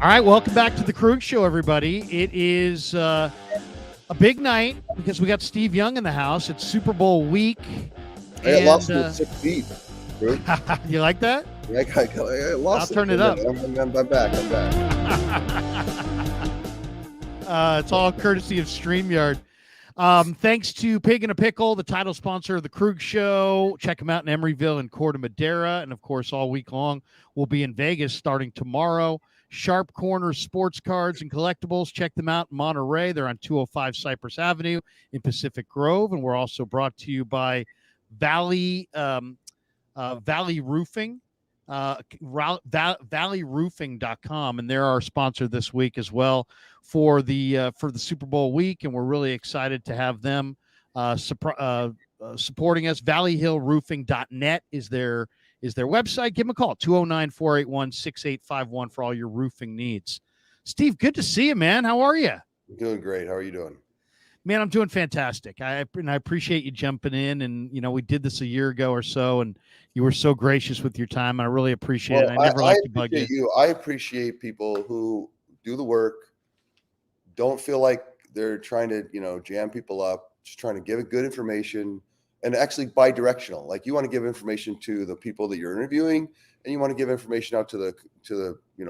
All right, welcome back to the Krueg Show, everybody. It is a big night because we got Steve Young in the house. It's Super Bowl week. I got lost in the 6 feet. You like that? I lost. I'll turn it up. I'm back. It's all courtesy of StreamYard. Thanks to Pig and a Pickle, the title sponsor of the Krueg Show. Check them out in Emeryville and Corte Madera. And, of course, all week long, we'll be in Vegas starting tomorrow. Sharp Corner Sports Cards and Collectibles. Check them out in Monterey. They're on 205 Cypress Avenue in Pacific Grove. And we're also brought to you by Valley Roofing, valleyroofing.com. And they're our sponsor this week as well for the Super Bowl week. And we're really excited to have them supporting us. Valleyhillroofing.net is their website. Give them a call, 209-481-6851 for all your roofing needs. Steve, good to see you, man. How are you? Doing great. How are you doing? Man, I'm doing fantastic. I appreciate you jumping in. And, we did this a year ago or so, and you were so gracious with your time. I really appreciate it. I never like to bug you. I appreciate people who do the work, don't feel like they're trying to, jam people up, just trying to give good information. And actually bi-directional, like you want to give information to the people that you're interviewing, and you want to give information out to the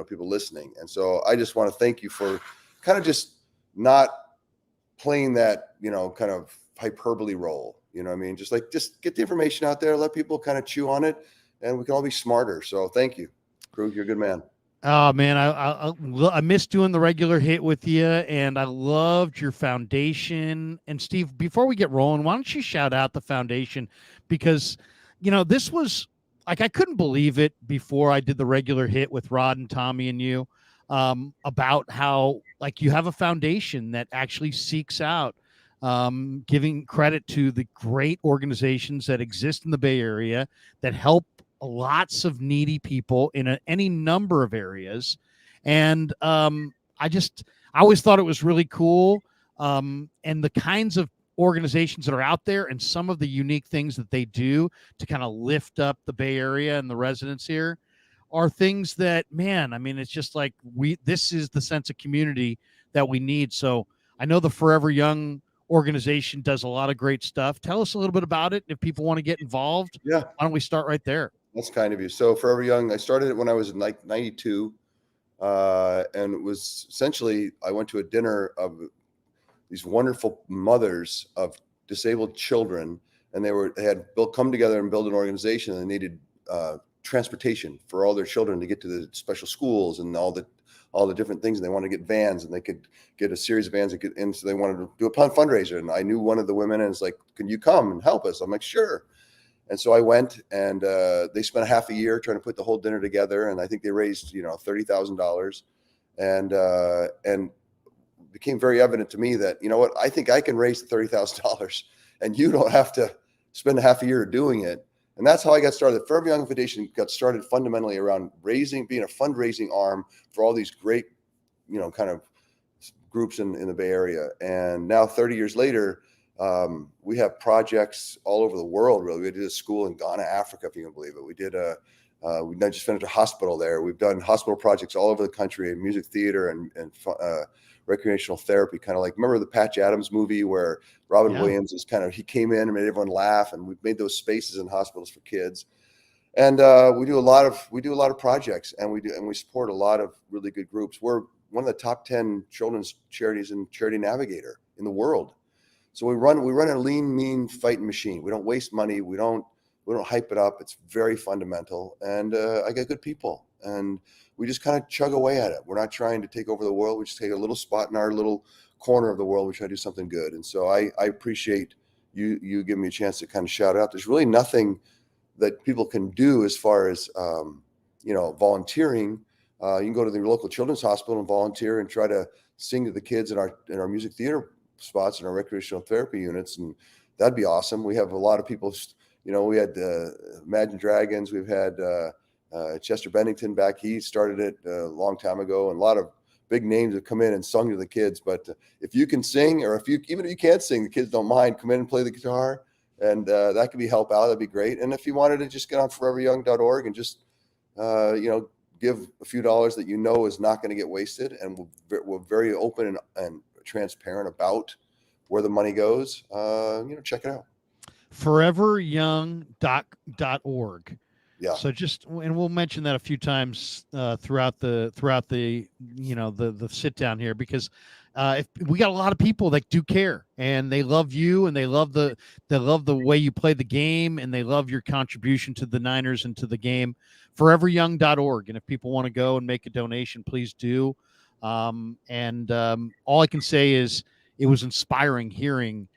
people listening. And so I just want to thank you for kind of just not playing that kind of hyperbole role. You know what I mean? Just get the information out there, let people kind of chew on it, and we can all be smarter. So thank you, Krueg. You're a good man. Oh man, I miss doing the regular hit with you, and I loved your foundation. And Steve, before we get rolling, why don't you shout out the foundation? Because this was like, I couldn't believe it before I did the regular hit with Rod and Tommy and you about how like you have a foundation that actually seeks out giving credit to the great organizations that exist in the Bay Area that help lots of needy people in any number of areas. And I always thought it was really cool. And the kinds of organizations that are out there and some of the unique things that they do to kind of lift up the Bay Area and the residents here are things that, man, I mean, it's just like this is the sense of community that we need. So I know the Forever Young organization does a lot of great stuff. Tell us a little bit about it. If people want to get involved, why don't we start right there? That's kind of you. So Forever Young, I started it when I was in 92. And it was essentially, I went to a dinner of these wonderful mothers of disabled children. And they had come together and build an organization, and they needed transportation for all their children to get to the special schools and all the different things. And they wanted to get vans, and they could get a series of vans. And so they wanted to do a fundraiser. And I knew one of the women, and it's like, can you come and help us? I'm like, sure. And so I went, and they spent half a year trying to put the whole dinner together. And I think they raised, $30,000, and it became very evident to me that, what, I think I can raise the $30,000, and you don't have to spend half a year doing it. And that's how I got started. The Forever Young Foundation got started fundamentally around being a fundraising arm for all these great, kind of groups in the Bay Area. And now 30 years later, we have projects all over the world. Really, we did a school in Ghana, Africa, if you can believe it. We did we just finished a hospital there. We've done hospital projects all over the country in music theater and recreational therapy. Kind of like, remember the Patch Adams movie where Robin Williams he came in and made everyone laugh, and we've made those spaces in hospitals for kids. And we do a lot of projects, and we support a lot of really good groups. We're one of the top 10 children's charities in Charity Navigator in the world. So we run a lean, mean fighting machine. We don't waste money. We don't hype it up. It's very fundamental. And I got good people, and we just kind of chug away at it. We're not trying to take over the world. We just take a little spot in our little corner of the world. We try to do something good. And so I appreciate you giving me a chance to kind of shout out. There's really nothing that people can do as far as volunteering. You can go to the local children's hospital and volunteer and try to sing to the kids in our music theater spots and our recreational therapy units, and that'd be awesome. We have a lot of people, we had Imagine Dragons, we've had Chester Bennington back. He started it a long time ago, and a lot of big names have come in and sung to the kids. But if you can sing, or even if you can't sing, the kids don't mind, come in and play the guitar, and that could be help out. That'd be great. And if you wanted to just get on foreveryoung.org and just give a few dollars that is not going to get wasted, and we're very open and transparent about where the money goes. Check it out. foreveryoung.org. Yeah. So and we'll mention that a few times throughout the the sit down here, because if we got a lot of people that do care, and they love you, and they love the way you play the game, and they love your contribution to the Niners and to the game. Foreveryoung.org. And if people want to go and make a donation, please do. All I can say is it was inspiring hearing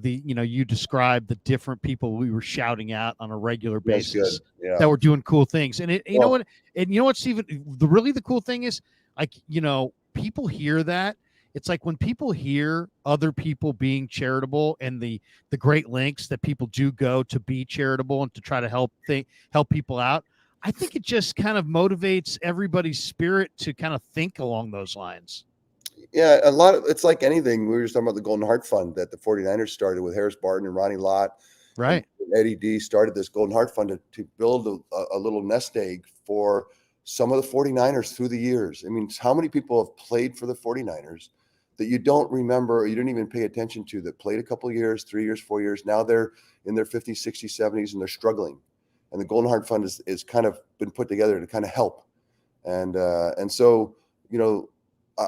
you described the different people we were shouting out on a regular That's good. basis Yeah. that were doing cool things. And you know what, Stephen, the cool thing is, like, people hear that. It's like when people hear other people being charitable, and the great lengths that people do go to be charitable and to try to help people out. I think it just kind of motivates everybody's spirit to kind of think along those lines. Yeah, it's like anything. We were just talking about the Golden Heart Fund that the 49ers started with Harris Barton and Ronnie Lott. Right. And Eddie D started this Golden Heart Fund to build a little nest egg for some of the 49ers through the years. I mean, how many people have played for the 49ers that you don't remember, or you didn't even pay attention to, that played a couple of years, 3 years, 4 years. Now they're in their 50s, 60s, 70s, and they're struggling. And the Golden Heart Fund is kind of been put together to kind of help. And so,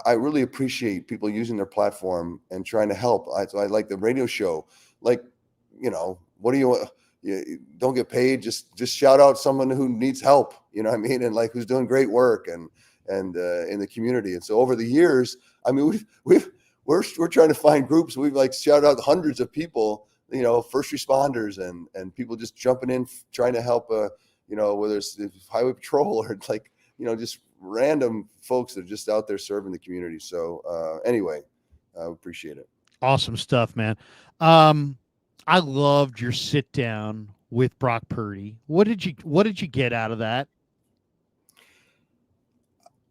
I really appreciate people using their platform and trying to help. I like the radio show. Like, what do you don't get paid? Just shout out someone who needs help. You know what I mean? And like, who's doing great work and in the community. And so over the years, I mean, we're trying to find groups. We've like shouted out hundreds of people, first responders and people just jumping in, trying to help, whether it's highway patrol or like, just random folks that are just out there serving the community. So anyway, I appreciate it. Awesome stuff, man. I loved your sit down with Brock Purdy. What did you get out of that?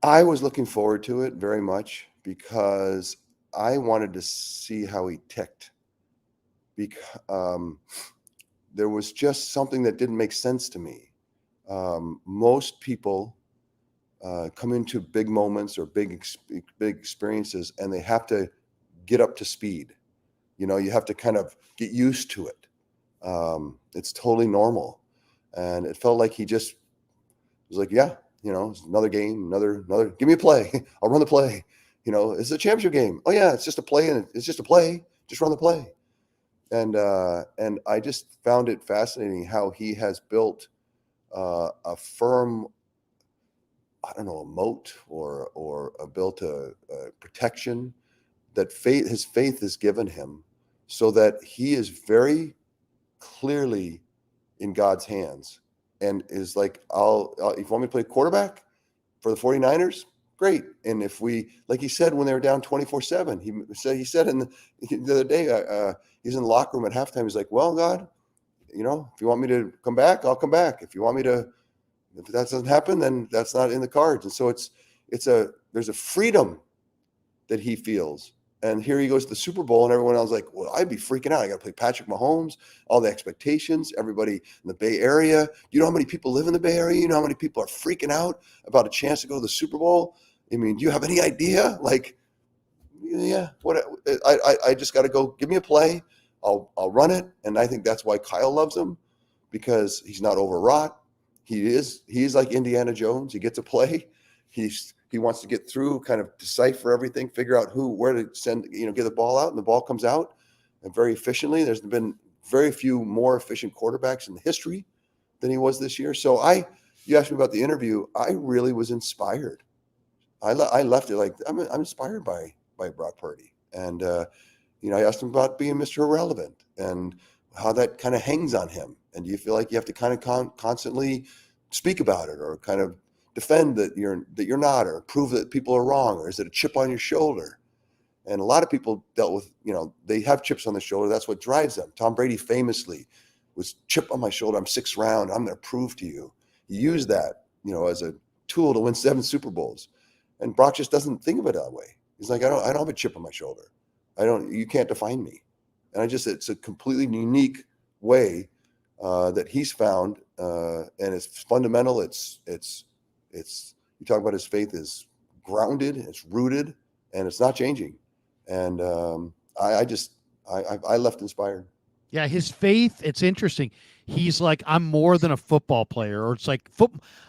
I was looking forward to it very much because I wanted to see how he ticked. Because there was just something that didn't make sense to me. Most people come into big moments or big experiences, and they have to get up to speed. You have to kind of get used to it. It's totally normal. And it felt like he just was like, yeah, it's another game, another, give me a play. I'll run the play. It's a championship game. Oh yeah, it's just a play, and it's just a play. Just run the play. And I just found it fascinating how he has built a firm, I don't know, a moat or built a protection that his faith has given him, so that he is very clearly in God's hands, and is like, if you want me to play quarterback for the 49ers, great. And if like he said, when they were down 24-7, he said the other day, he's in the locker room at halftime. He's like, well, God, if you want me to come back, I'll come back. If that doesn't happen, then that's not in the cards. And so there's a freedom that he feels. And here he goes to the Super Bowl, and everyone else is like, well, I'd be freaking out. I got to play Patrick Mahomes, all the expectations, everybody in the Bay Area. You know how many people live in the Bay Area? You know how many people are freaking out about a chance to go to the Super Bowl? I mean, do you have any idea? Like, yeah, I just got to go. Give me a play. I'll run it. And I think that's why Kyle loves him, because he's not overwrought. He's like Indiana Jones. He gets a play. He wants to get through, kind of decipher everything, figure out where to send, get the ball out, and the ball comes out and very efficiently. There's been very few more efficient quarterbacks in history than he was this year. So you asked me about the interview. I really was inspired. I left it like, I'm inspired by Brock Purdy. And, I asked him about being Mr. Irrelevant and how that kind of hangs on him. And do you feel like you have to kind of constantly speak about it, or kind of defend that you're not, or prove that people are wrong, or is it a chip on your shoulder? And a lot of people dealt with, they have chips on their shoulder. That's what drives them. Tom Brady famously was chip on my shoulder. I'm 6th round. I'm going to prove to you. He used that, as a tool to win 7 Super Bowls. And Brock just doesn't think of it that way. He's like, I don't have a chip on my shoulder. You can't define me. And it's a completely unique way that he's found, and it's fundamental. It's you talk about his faith is grounded, it's rooted, and it's not changing. And I left inspired. Yeah, his faith, it's interesting. He's like, I'm more than a football player. Or it's like,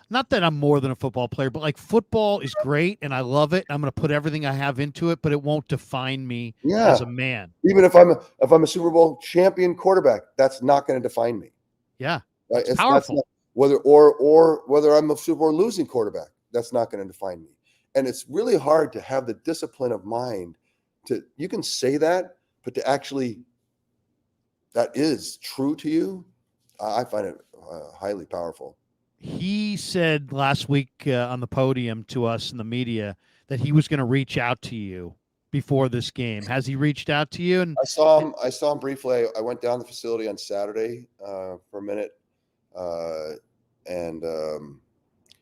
not that I'm more than a football player, but like football is great and I love it. I'm going to put everything I have into it, but it won't define me Yeah. as a man. Even if I'm a Super Bowl champion quarterback, that's not going to define me. Yeah. Right? It's powerful. That's not, or whether I'm a Super Bowl losing quarterback, that's not going to define me. And it's really hard to have the discipline of mind you can say that, but to actually that is true to you, I find it highly powerful. He said last week on the podium to us in the media that he was going to reach out to you before this game. Has he reached out to you? And I saw him briefly. I went down the facility on Saturday for a minute and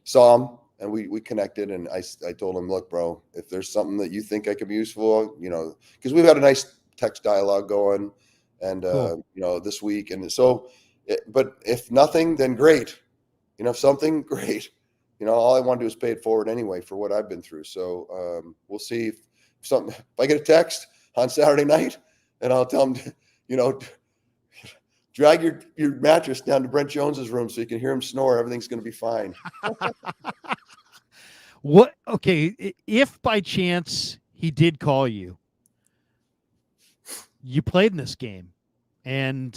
saw him, and we connected. And I told him, look, bro, if there's something that you think I could be useful, because we've had a nice text dialogue going, and cool. this week, and so, but if nothing, then great. If something, great. All I want to do is pay it forward anyway for what I've been through. So we'll see if I get a text on Saturday night, and I'll tell him, drag your mattress down to Brent Jones's room so you can hear him snore. Everything's going to be fine. What? Okay, if by chance he did call you, you played in this game, and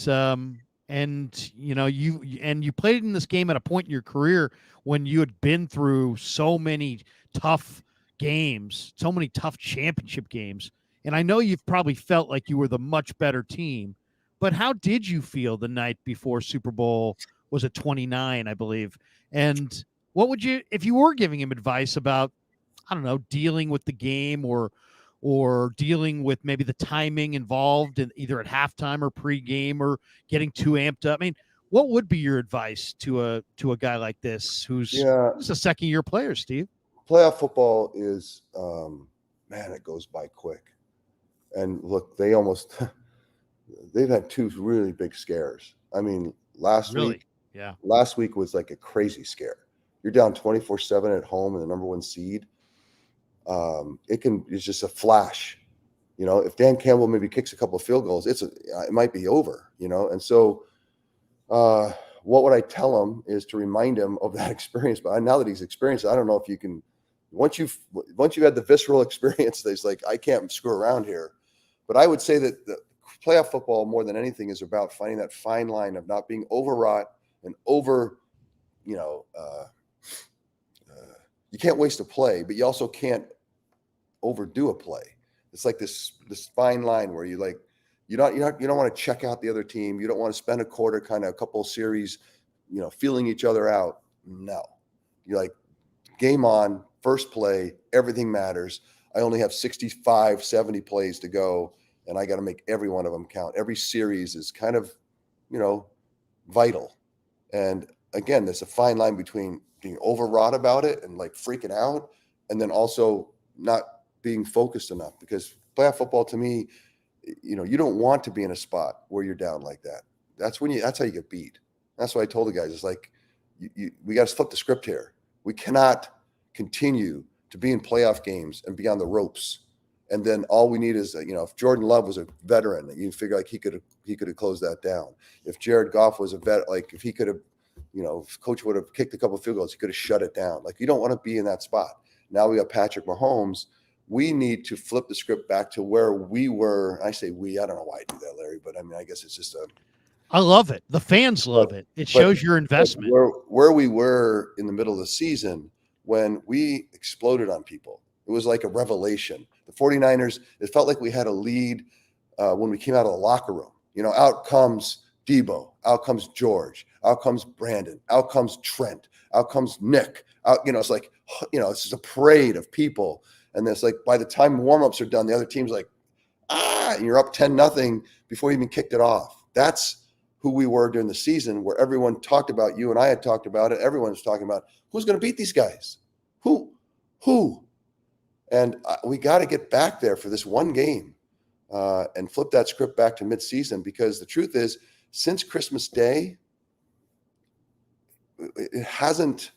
you played in this game at a point in your career when you had been through so many tough games, so many tough championship games. And I know you've probably felt like you were the much better team, but how did you feel the night before Super Bowl? Was it 29, I believe? And what would you, if you were giving him advice about, I don't know, dealing with the game or dealing with maybe the timing involved in either at halftime or pregame or getting too amped up? I mean, what would be your advice to a guy like this who's a second-year player, Steve? Playoff football is, man, it goes by quick. And look, they've had two really big scares. I mean, last week was like a crazy scare. You're down 24-7 at home and the number one seed. It's just a flash, if Dan Campbell maybe kicks a couple of field goals, it might be over, and so what would I tell him is to remind him of that experience. But now that he's experienced, I don't know if you can, once you've had the visceral experience, there's like, I can't screw around here. But I would say that the playoff football more than anything is about finding that fine line of not being overwrought and you can't waste a play, but you also can't overdo a play. It's like this fine line where you don't want to check out the other team. You don't want to spend a quarter, kind of a couple of series, feeling each other out. No, you're like, game on, first play, everything matters. I only have 65, 70 plays to go, and I got to make every one of them count. Every series is kind of, vital. And again, there's a fine line between being overwrought about it and like freaking out, and then also not being focused enough, because playoff football to me, you don't want to be in a spot where you're down like that. That's how you get beat. That's what I told the guys. It's like, we got to flip the script here. We cannot continue to be in playoff games and be on the ropes. And then all we need is, if Jordan Love was a veteran, you figure like he could have closed that down. If Jared Goff was a vet, like if he could have, if coach would have kicked a couple of field goals, he could have shut it down. Like, you don't want to be in that spot. Now we got Patrick Mahomes. We need to flip the script back to where we were. I say we, I don't know why I do that, Larry, but I mean, I guess it's just I love it. The fans love it. It shows your investment. Where we were in the middle of the season when we exploded on people. It was like a revelation. The 49ers, it felt like we had a lead when we came out of the locker room. Out comes Debo, out comes George, out comes Brandon, out comes Trent, out comes Nick. It's like, it's just a parade of people. And it's like, by the time warmups are done, the other team's like, and you're up 10-0 before you even kicked it off. That's who we were during the season, where everyone talked about, you and I had talked about it. Everyone was talking about who's going to beat these guys. Who? And we got to get back there for this one game and flip that script back to midseason, because the truth is, since Christmas Day, it hasn't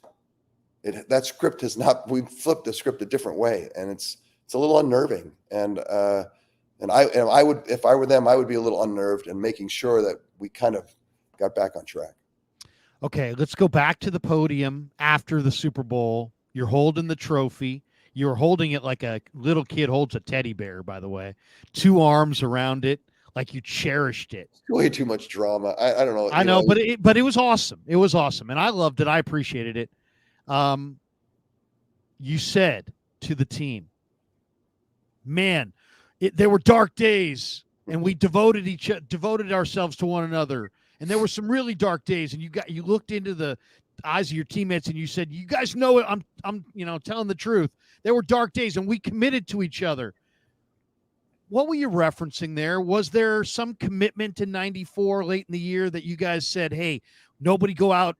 that script has not. We flipped the script a different way, and it's a little unnerving. And I would, if I were them, I would be a little unnerved and making sure that we kind of got back on track. Okay, let's go back to the podium after the Super Bowl. You're holding the trophy. You're holding it like a little kid holds a teddy bear, by the way. 2 arms around it, like you cherished it. Way too much drama. I don't know. I know, but it was awesome. It was awesome, and I loved it. I appreciated it. You said to the team, man, there were dark days, and we devoted ourselves to one another. And there were some really dark days, and you looked into the eyes of your teammates, and you said, "You guys know it. I'm telling the truth. There were dark days, and we committed to each other." What were you referencing there? Was there some commitment in '94 late in the year that you guys said, "Hey, nobody go out,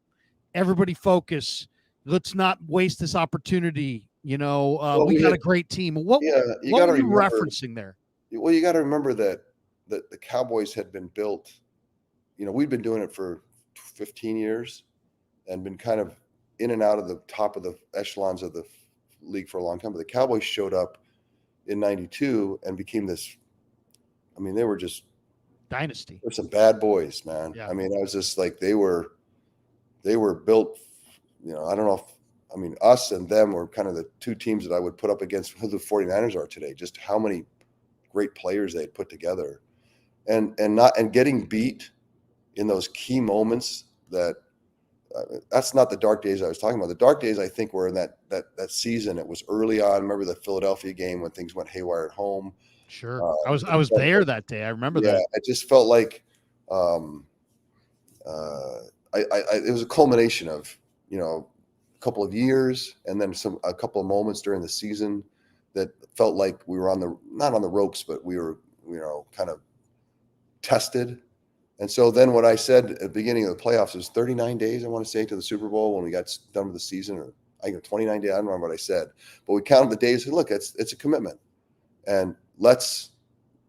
everybody focus. Let's not waste this opportunity. We got a great team." What were you referencing there? Well, you got to remember that the Cowboys had been built. We'd been doing it for 15 years and been kind of in and out of the top of the echelons of the league for a long time. But the Cowboys showed up in '92 and became this. I mean, they were just dynasty. They're some bad boys, man. Yeah. I mean, I was just like, they were built. I don't know if, us and them were kind of the two teams that I would put up against who the 49ers are today. Just how many great players they had put together, and getting beat in those key moments. That's not the dark days I was talking about. The dark days, I think, were in that season. It was early on. Remember the Philadelphia game when things went haywire at home? Sure. I was there that day. I remember that. I just felt like it was a culmination of, a couple of years and then a couple of moments during the season that felt like we were not on the ropes, but we were, kind of tested. And so then what I said at the beginning of the playoffs was 39 days, I want to say, to the Super Bowl when we got done with the season, or 29 days. I don't remember what I said, but we counted the days and look, it's a commitment. And let's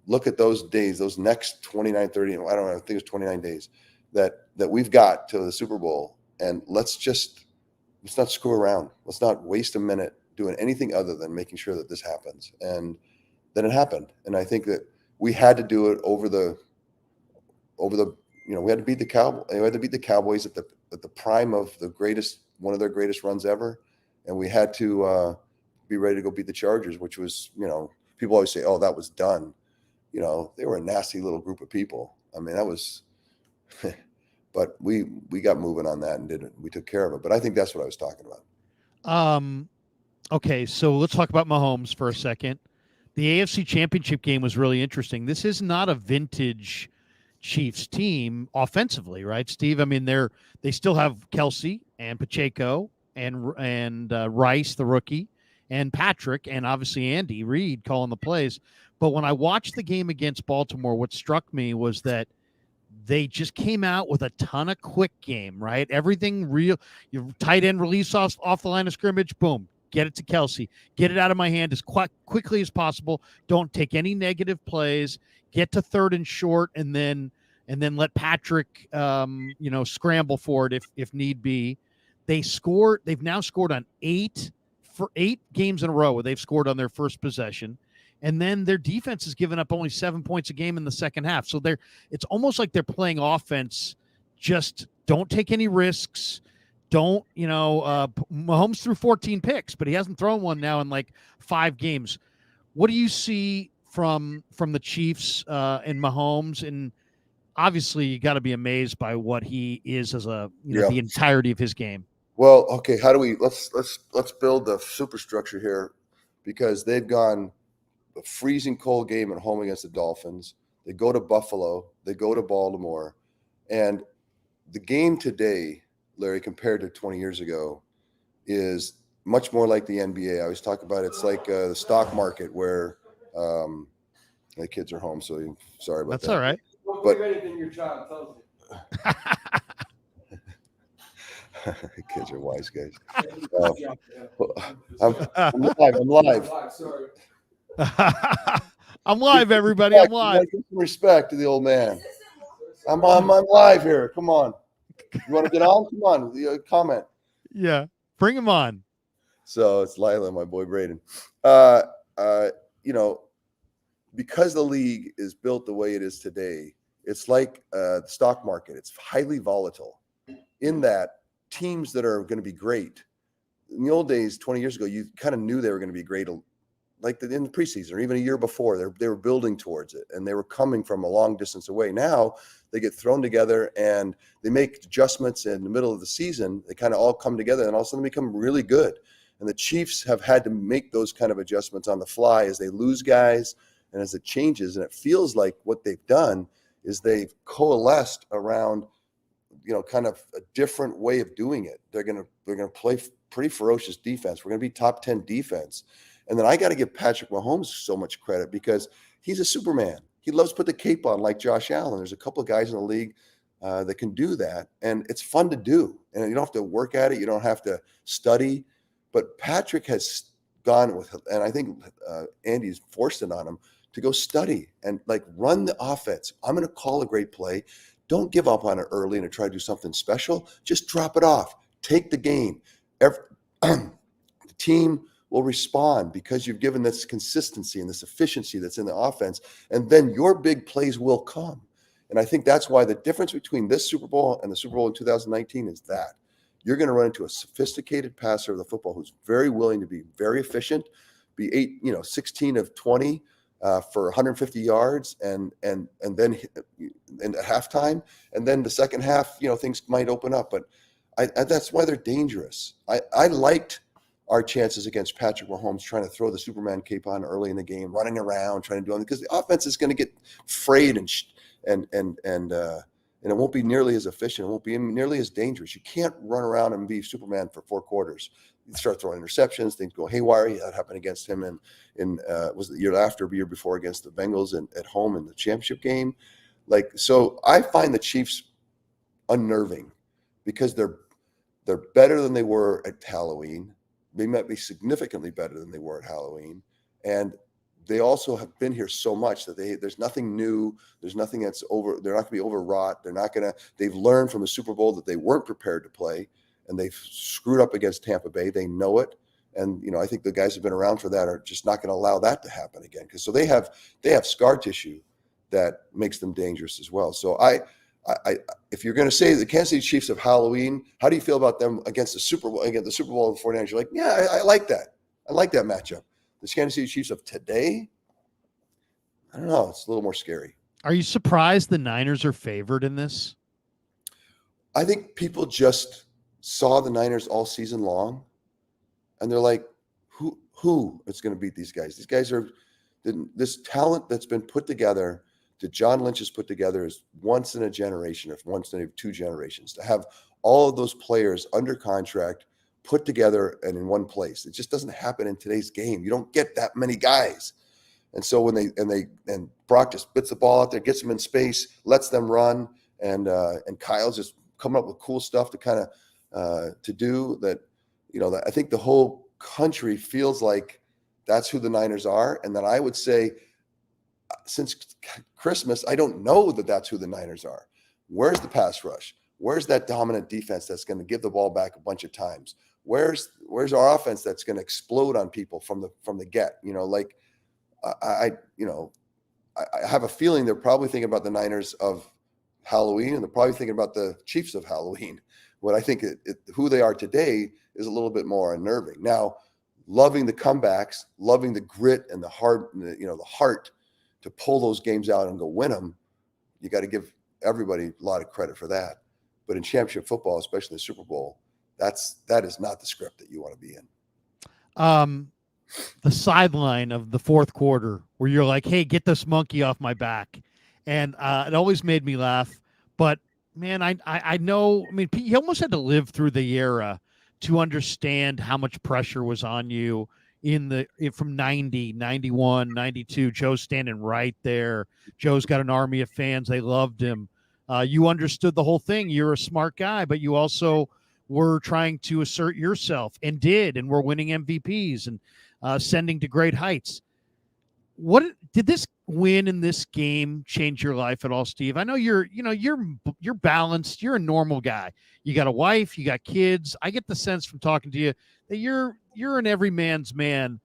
look at those days, those next 29, 30, I don't know, I think it's 29 days that we've got to the Super Bowl. And let's not screw around. Let's not waste a minute doing anything other than making sure that this happens. And then it happened. And I think that we had to do it over the we had to beat the Cowboys. We had to beat the Cowboys at the prime of one of their greatest runs ever, and we had to be ready to go beat the Chargers, which was, people always say, "Oh, that was done." They were a nasty little group of people. I mean, that was, but we got moving on that and did it. We took care of it. But I think that's what I was talking about. Okay, so let's talk about Mahomes for a second. The AFC Championship game was really interesting. This is not a vintage Chiefs team offensively, right, Steve? I mean, they still have Kelsey and Pacheco and Rice, the rookie, and Patrick, and obviously Andy Reid calling the plays. But when I watched the game against Baltimore, what struck me was that they just came out with a ton of quick game, right? Everything real. Your tight end release off the line of scrimmage, boom, get it to Kelsey. Get it out of my hand as quickly as possible. Don't take any negative plays. Get to third and short, and then let Patrick, scramble for it if need be. They've now scored on 8 games in a row where they've scored on their first possession, and then their defense has given up only 7 points a game in the second half. So it's almost like they're playing offense. Just don't take any risks. Don't Mahomes threw 14 picks, but he hasn't thrown one now in like 5 games. What do you see from the Chiefs and Mahomes? And obviously you got to be amazed by what he is as the entirety of his game. Well, okay. How do we, let's build the superstructure here, because they've gone a freezing cold game at home against the Dolphins. They go to Buffalo, they go to Baltimore, and the game today, Larry, compared to 20 years ago, is much more like the NBA. I always talk about it's like the stock market where the kids are home, so sorry about that. That's all right. Don't believe anything your child tells you. Kids are wise guys. I'm live. Sorry. I'm live, everybody. I'm live. Give some respect to the old man. I'm live here. Come on. You want to get on? Come on. Comment. Yeah. Bring him on. So it's Lila, my boy Braden. You know, because the league is built the way it is today, it's like the stock market. It's highly volatile in that teams that are going to be great. In the old days, 20 years ago, you kind of knew they were going to be great, like in the preseason or even a year before. They were building towards it, and they were coming from a long distance away. Now they get thrown together and they make adjustments in the middle of the season. They kind of all come together, and all of a sudden they become really good. And the Chiefs have had to make those kind of adjustments on the fly as they lose guys and as it changes. And it feels like what they've done is they've coalesced around, kind of a different way of doing it. They're gonna play pretty ferocious defense. We're gonna be top 10 defense. And then I got to give Patrick Mahomes so much credit because he's a Superman. He loves to put the cape on like Josh Allen. There's a couple of guys in the league that can do that, and it's fun to do. And you don't have to work at it. You don't have to study. But Patrick has gone with, and I think Andy's forced it on him to go study and like run the offense. I'm going to call a great play. Don't give up on it early and try to do something special. Just drop it off. Take the game. The team will respond because you've given this consistency and this efficiency that's in the offense, and then your big plays will come. And I think that's why the difference between this Super Bowl and the Super Bowl in 2019 is that you're going to run into a sophisticated passer of the football who's very willing to be very efficient, be 16 of 20 for 150 yards, and then at halftime, and then the second half, things might open up. But that's why they're dangerous. I liked our chances against Patrick Mahomes trying to throw the Superman cape on early in the game, running around, trying to do it, because the offense is going to get frayed and it won't be nearly as efficient. It won't be nearly as dangerous. You can't run around and be Superman for 4 quarters. You start throwing interceptions, things go haywire. That happened against him in was the year before against the Bengals at home in the championship game. So I find the Chiefs unnerving because they're better than they were at Halloween. They might be significantly better than they were at Halloween. And they also have been here so much that there's nothing new. There's nothing that's over. They're not going to be overwrought. They've learned from the Super Bowl that they weren't prepared to play, and they've screwed up against Tampa Bay. They know it. And, I think the guys who've been around for that are just not going to allow that to happen again. So they have scar tissue that makes them dangerous as well. So if you're going to say the Kansas City Chiefs of Halloween, how do you feel about them against the Super Bowl and the 49ers? You're like, yeah, I like that. I like that matchup. The Kansas City Chiefs of today, I don't know. It's a little more scary. Are you surprised the Niners are favored in this? I think people just saw the Niners all season long, and they're like, who is going to beat these guys? These guys are this talent that's been put together, that John Lynch has put together, is once in a generation, if once in 2 generations, to have all of those players under contract, put together and in one place. It just doesn't happen in today's game. You don't get that many guys. And so when Brock just spits the ball out there, gets them in space, lets them run, and Kyle's just coming up with cool stuff to kind of to do that. That I think the whole country feels like that's who the Niners are. And then I would say, since Christmas, I don't know that that's who the Niners are. Where's the pass rush? Where's that dominant defense that's going to give the ball back a bunch of times? Where's our offense that's going to explode on people from the get? I have a feeling they're probably thinking about the Niners of Halloween, and they're probably thinking about the Chiefs of Halloween. What I think who they are today is a little bit more unnerving. Now, loving the comebacks, loving the grit and the heart, the heart to pull those games out and go win them. You got to give everybody a lot of credit for that. But in championship football, especially the Super Bowl, that is not the script that you want to be in. The sideline of the fourth quarter where you're like, hey, get this monkey off my back. And it always made me laugh. But, man, I know, you almost had to live through the era to understand how much pressure was on you from 90, 91, 92. Joe's standing right there. Joe's got an army of fans. They loved him. You understood the whole thing. You're a smart guy, but you also were trying to assert yourself and were winning MVPs and sending to great heights. what did this win in this game change your life at all, Steve? I know you're balanced. You're a normal guy. You got a wife, you got kids. I get the sense from talking to you that you're an everyman's man.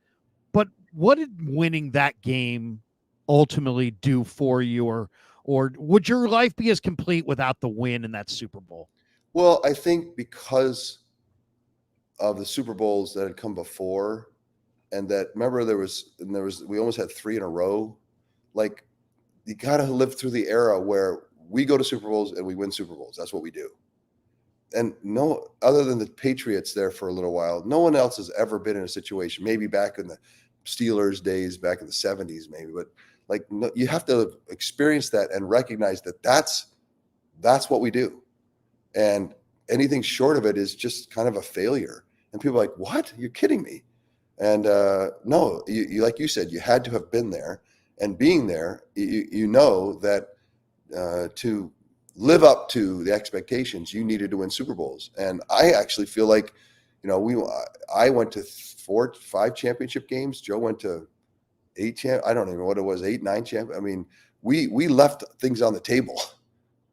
But what did winning that game ultimately do for you, or would your life be as complete without the win in that Super Bowl? Well, I think because of the Super Bowls that had come before, and that remember there was we almost had 3 in a row. Like, you got to live through the era where we go to Super Bowls and we win Super Bowls. That's what we do. And no, other than the Patriots there for a little while, no one else has ever been in a situation, maybe back in the Steelers days, back in the 70s, maybe, but like, no, you have to experience that and recognize that that's what we do. And anything short of it is just kind of a failure. And people are like, what? You're kidding me. And no, you like you said, you had to have been there, and being there, you know that to live up to the expectations, you needed to win Super Bowls. And I actually feel like, I went to 4, 5 championship games. Joe went to 8 I don't even know what it was, 8, 9 champ. I mean, we left things on the table.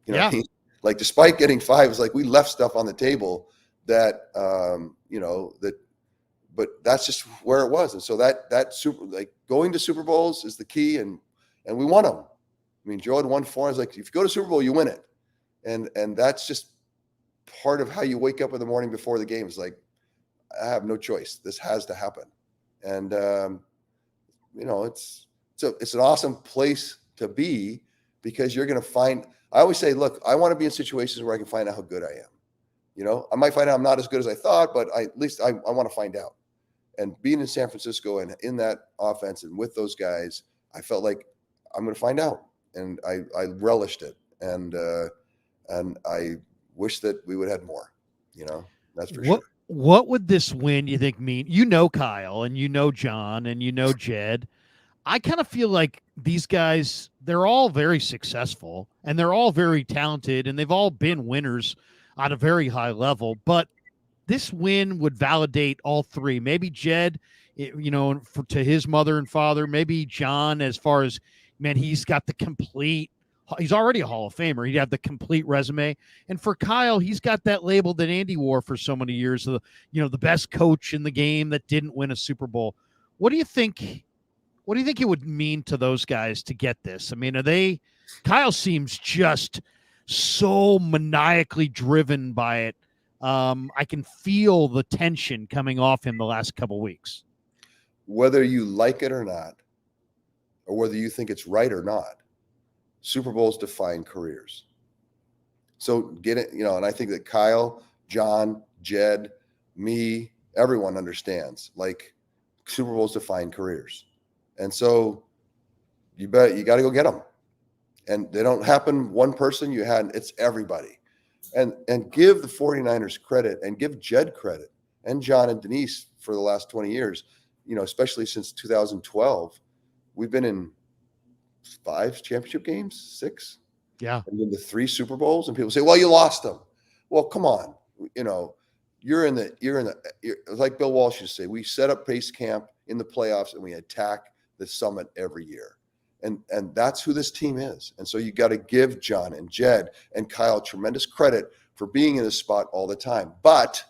Yeah. What I mean? Like, despite getting 5, it's like we left stuff on the table that but that's just where it was. And so that super, like, going to Super Bowls is the key, and we won them. I mean, Joe had won 4. I was like, if you go to Super Bowl, you win it. And that's just part of how you wake up in the morning before the game. It's like, I have no choice. This has to happen. And it's an awesome place to be, because you're going to find, I always say, look, I want to be in situations where I can find out how good I am. I might find out I'm not as good as I thought, but at least I want to find out. And being in San Francisco and in that offense and with those guys, I felt like I'm going to find out, and I relished it. And I wish that we would have had more, that's for sure. What would this win, you think, mean? Kyle, and John, and Jed. I kind of feel like these guys, they're all very successful, and they're all very talented, and they've all been winners at a very high level. But this win would validate all 3. Maybe Jed, to his mother and father. Maybe John, as far as, man, he's already a Hall of Famer. He'd have the complete resume. And for Kyle, he's got that label that Andy wore for so many years, the best coach in the game that didn't win a Super Bowl. What do you think it would mean to those guys to get this? I mean, Kyle seems just so maniacally driven by it. I can feel the tension coming off him the last couple weeks. Whether you like it or not, or whether you think it's right or not, Super Bowls define careers. So get it, and I think that Kyle, John, Jed, me, everyone understands, like, Super Bowls define careers. And so you got to go get them. And they don't happen one person, it's everybody. And give the 49ers credit, and give Jed credit, and John and Denise, for the last 20 years, especially since 2012, we've been in 5 championship games, 6. Yeah. And then the 3 Super Bowls, and people say, well, you lost them. Well, come on. You're like Bill Walsh used to say, we set up base camp in the playoffs and we attack the summit every year. And that's who this team is. And so you got to give John and Jed and Kyle tremendous credit for being in this spot all the time. But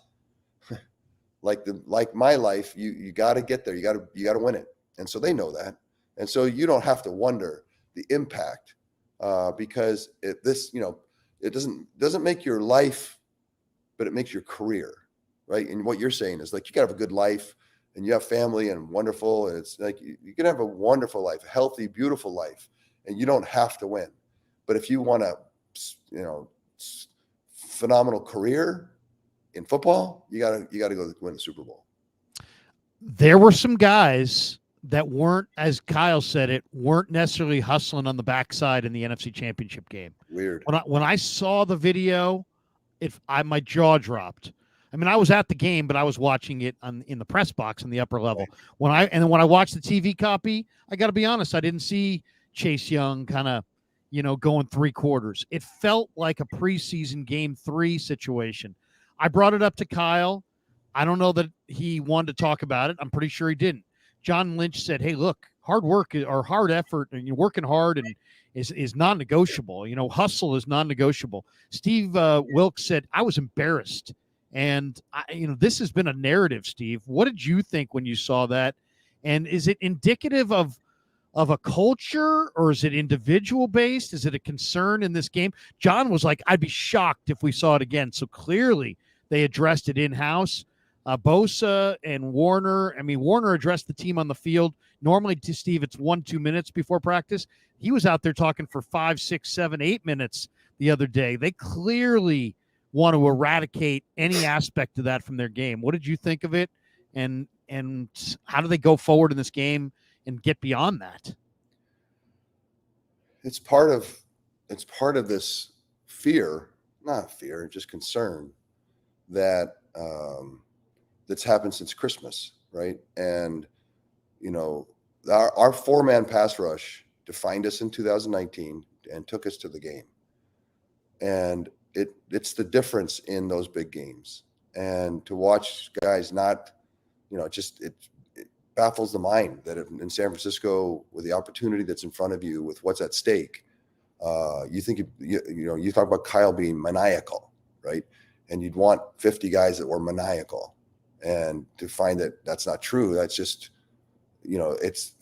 like my life, you got to get there. You got to win it. And so they know that. And so you don't have to wonder the impact, because it doesn't make your life, but it makes your career, right? And what you're saying is, like, you got to have a good life, and you have family and wonderful. And it's like, you can have a wonderful life, a healthy, beautiful life, and you don't have to win. But if you want a, phenomenal career in football, you got to go win the Super Bowl. There were some guys that weren't, as Kyle said it, weren't necessarily hustling on the backside in the NFC Championship game. Weird. When I saw the video, my jaw dropped. I mean, I was at the game, but I was watching it in the press box in the upper level. Right. When I watched the TV copy, I got to be honest, I didn't see Chase Young kind of, going 3 quarters. It felt like a preseason game 3 situation. I brought it up to Kyle. I don't know that he wanted to talk about it. I'm pretty sure he didn't. John Lynch said, hey, look, hard work or hard effort, and you're working hard and is non-negotiable. Hustle is non-negotiable. Steve Wilkes said, I was embarrassed. And this has been a narrative, Steve. What did you think when you saw that? And is it indicative of a culture, or is it individual based? Is it a concern in this game? John was like, I'd be shocked if we saw it again. So clearly they addressed it in-house. Bosa and Warner. I mean, Warner addressed the team on the field. Normally, to Steve, it's 1-2 minutes before practice. He was out there talking for 5, 6, 7, 8 minutes the other day. They clearly want to eradicate any aspect of that from their game. What did you think of it? And how do they go forward in this game and get beyond that? It's part of this fear, not fear, just concern that that's happened since Christmas, right? And our 4-man pass rush defined us in 2019 and took us to the game. And it's the difference in those big games. And to watch guys not, it baffles the mind that in San Francisco, with the opportunity that's in front of you, with what's at stake, you think you talk about Kyle being maniacal, right? And you'd want 50 guys that were maniacal, and to find that that's not true. That's just, it's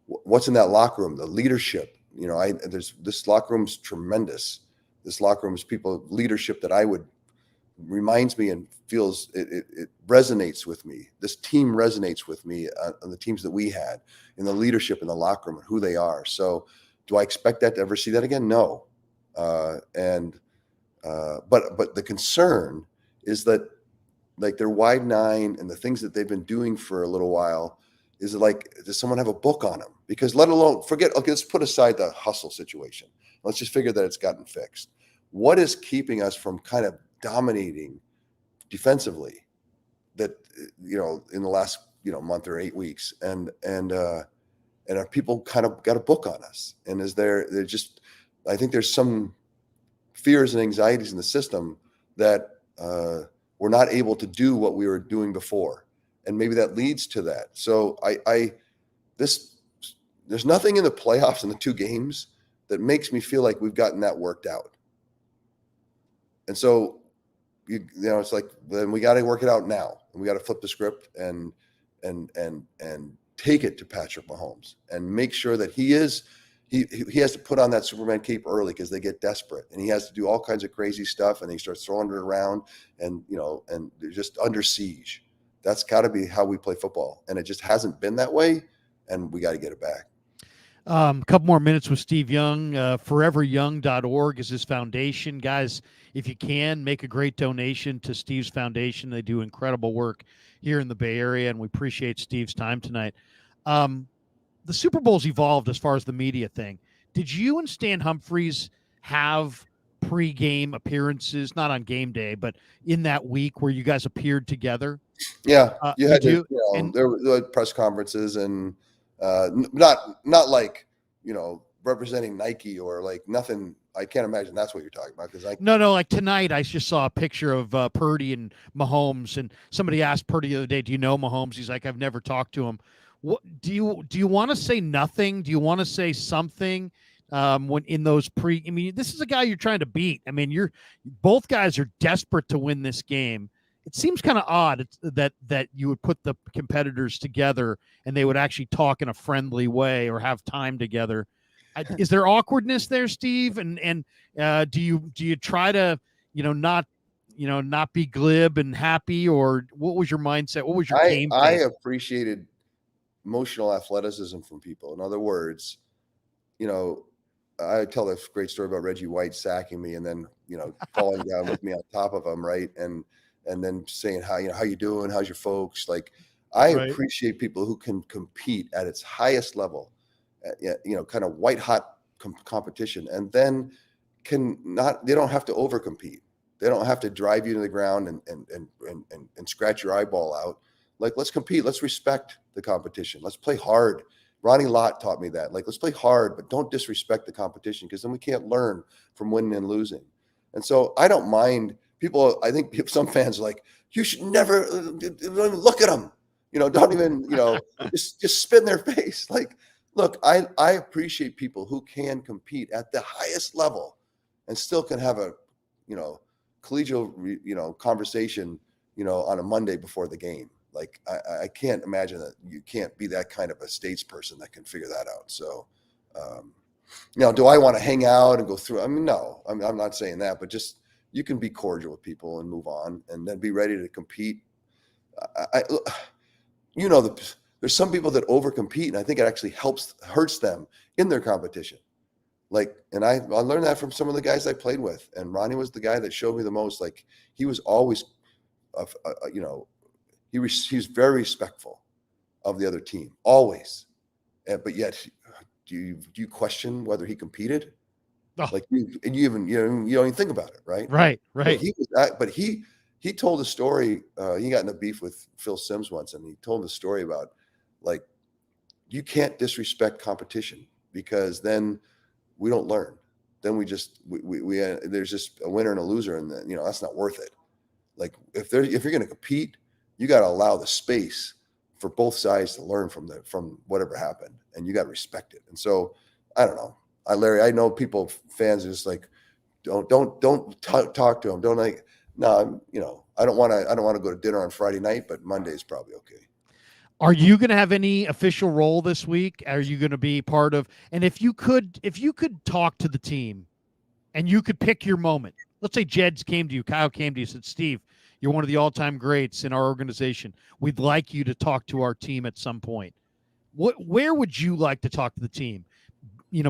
what's in that locker room, the leadership. This locker room's tremendous. This locker room is leadership that reminds me and feels it resonates with me. This team resonates with me on the teams that we had, in the leadership in the locker room and who they are. So do I expect that to ever see that again? No. But the concern is that, like, their wide nine and the things that they've been doing for a little while, is like, does someone have a book on them? Because let's put aside the hustle situation. Let's just figure that it's gotten fixed. What is keeping us from kind of dominating defensively that, in the last, month or 8 weeks, and are people kind of got a book on us? And I think there's some fears and anxieties in the system that we're not able to do what we were doing before. And maybe that leads to that. So there's nothing in the playoffs in the 2 games that makes me feel like we've gotten that worked out. And so, it's like, then we got to work it out now, and we got to flip the script and take it to Patrick Mahomes and make sure that he has to put on that Superman cape early, because they get desperate, and he has to do all kinds of crazy stuff, and he starts throwing it around, and they're just under siege. That's got to be how we play football, and it just hasn't been that way, and we got to get it back. A couple more minutes with Steve Young. Foreveryoung.org is his foundation. Guys, if you can, make a great donation to Steve's foundation. They do incredible work here in the Bay Area, and we appreciate Steve's time tonight. The Super Bowl's evolved as far as the media thing. Did you and Stan Humphries have pre-game appearances, not on game day, but in that week where you guys appeared together? Yeah, And there were press conferences, and not like, representing Nike or like nothing. I can't imagine that's what you're talking about. No, like tonight I just saw a picture of Purdy and Mahomes, and somebody asked Purdy the other day, do you know Mahomes? He's like, I've never talked to him. What do you want to say? Nothing? Do you want to say something when in those this is a guy you're trying to beat. I mean, both guys are desperate to win this game. It seems kind of odd that you would put the competitors together and they would actually talk in a friendly way or have time together. Is there awkwardness there, Steve? And do you try to not be glib and happy, or what was your mindset? What was your game? I appreciated emotional athleticism from people. In other words, I tell this great story about Reggie White sacking me and then falling down with me on top of him, right? And then saying how you doing? How's your folks? Like, I appreciate people who can compete at its highest level, kind of white hot competition, and then they don't have to overcompete. They don't have to drive you to the ground and scratch your eyeball out. Like, let's compete. Let's respect the competition. Let's play hard. Ronnie Lott taught me that. Like, let's play hard, but don't disrespect the competition, because then we can't learn from winning and losing. And so I don't mind people. I think some fans are like, you should never look at them. don't even, just spin their face. Like, look, I appreciate people who can compete at the highest level and still can have a, collegial, conversation, on a Monday before the game. Like, I can't imagine that you can't be that kind of a statesperson that can figure that out. So, do I want to hang out and go through? I mean, no, I'm not saying that, but just you can be cordial with people and move on, and then be ready to compete. There's some people that overcompete, and I think it actually hurts them in their competition. Like, and I learned that from some of the guys I played with, and Ronnie was the guy that showed me the most. Like, he was always, he was very respectful of the other team, always. But yet, do you question whether he competed? Oh. Like, you don't even think about it, right? Right. But he told a story. He got in a beef with Phil Simms once, and he told a story about, like, you can't disrespect competition, because then we don't learn. Then we there's just a winner and a loser, and then, that's not worth it. Like, if you're going to compete, you got to allow the space for both sides to learn from whatever happened, and you got to respect it. And so, I don't know. Larry, I know fans are just like, don't talk to him. Don't, like, no, I don't want to go to dinner on Friday night, but Monday's probably okay. Are you going to have any official role this week? Are you going to be part of? And if you could talk to the team, and you could pick your moment. Let's say Jeds came to you, Kyle came to you, said, Steve, you're one of the all-time greats in our organization. We'd like you to talk to our team at some point. Where would you like to talk to the team?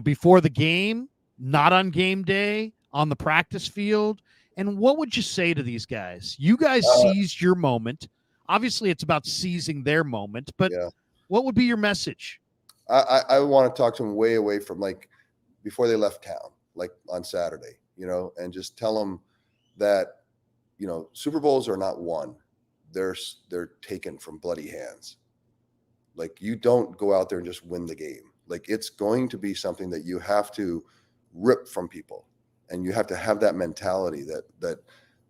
Before the game, not on game day, on the practice field? And what would you say to these guys? You guys seized your moment. Obviously, it's about seizing their moment, but what would be your message? I want to talk to them way away from, like, before they left town, like on Saturday, and just tell them that, Super Bowls are not won. They're taken from bloody hands. Like, you don't go out there and just win the game. Like, it's going to be something that you have to rip from people, and you have to have that mentality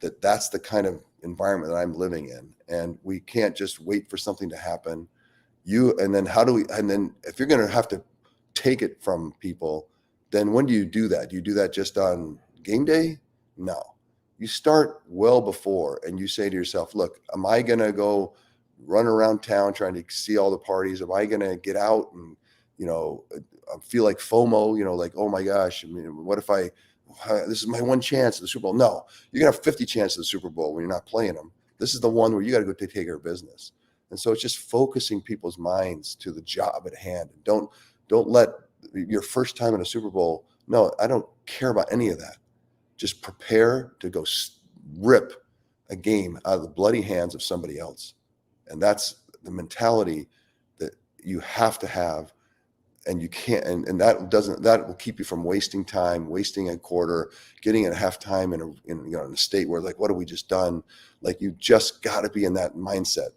that's the kind of environment that I'm living in, and we can't just wait for something to happen. And then if you're going to have to take it from people, then when do you do that? Do you do that just on game day? No, you start well before, and you say to yourself, look, am I going to go run around town trying to see all the parties? Am I going to get out and, I feel like FOMO, like, oh my gosh, I mean, what if this is my one chance at the Super Bowl? No, you're going to have 50 chances at the Super Bowl when you're not playing them. This is the one where you got to go take care of business. And so it's just focusing people's minds to the job at hand. Don't let your first time in a Super Bowl. No, I don't care about any of that. Just prepare to go rip a game out of the bloody hands of somebody else. And that's the mentality that you have to have. And you can't, and that will keep you from wasting time, wasting a quarter, getting at halftime in a state where, like, what have we just done? Like, you just got to be in that mindset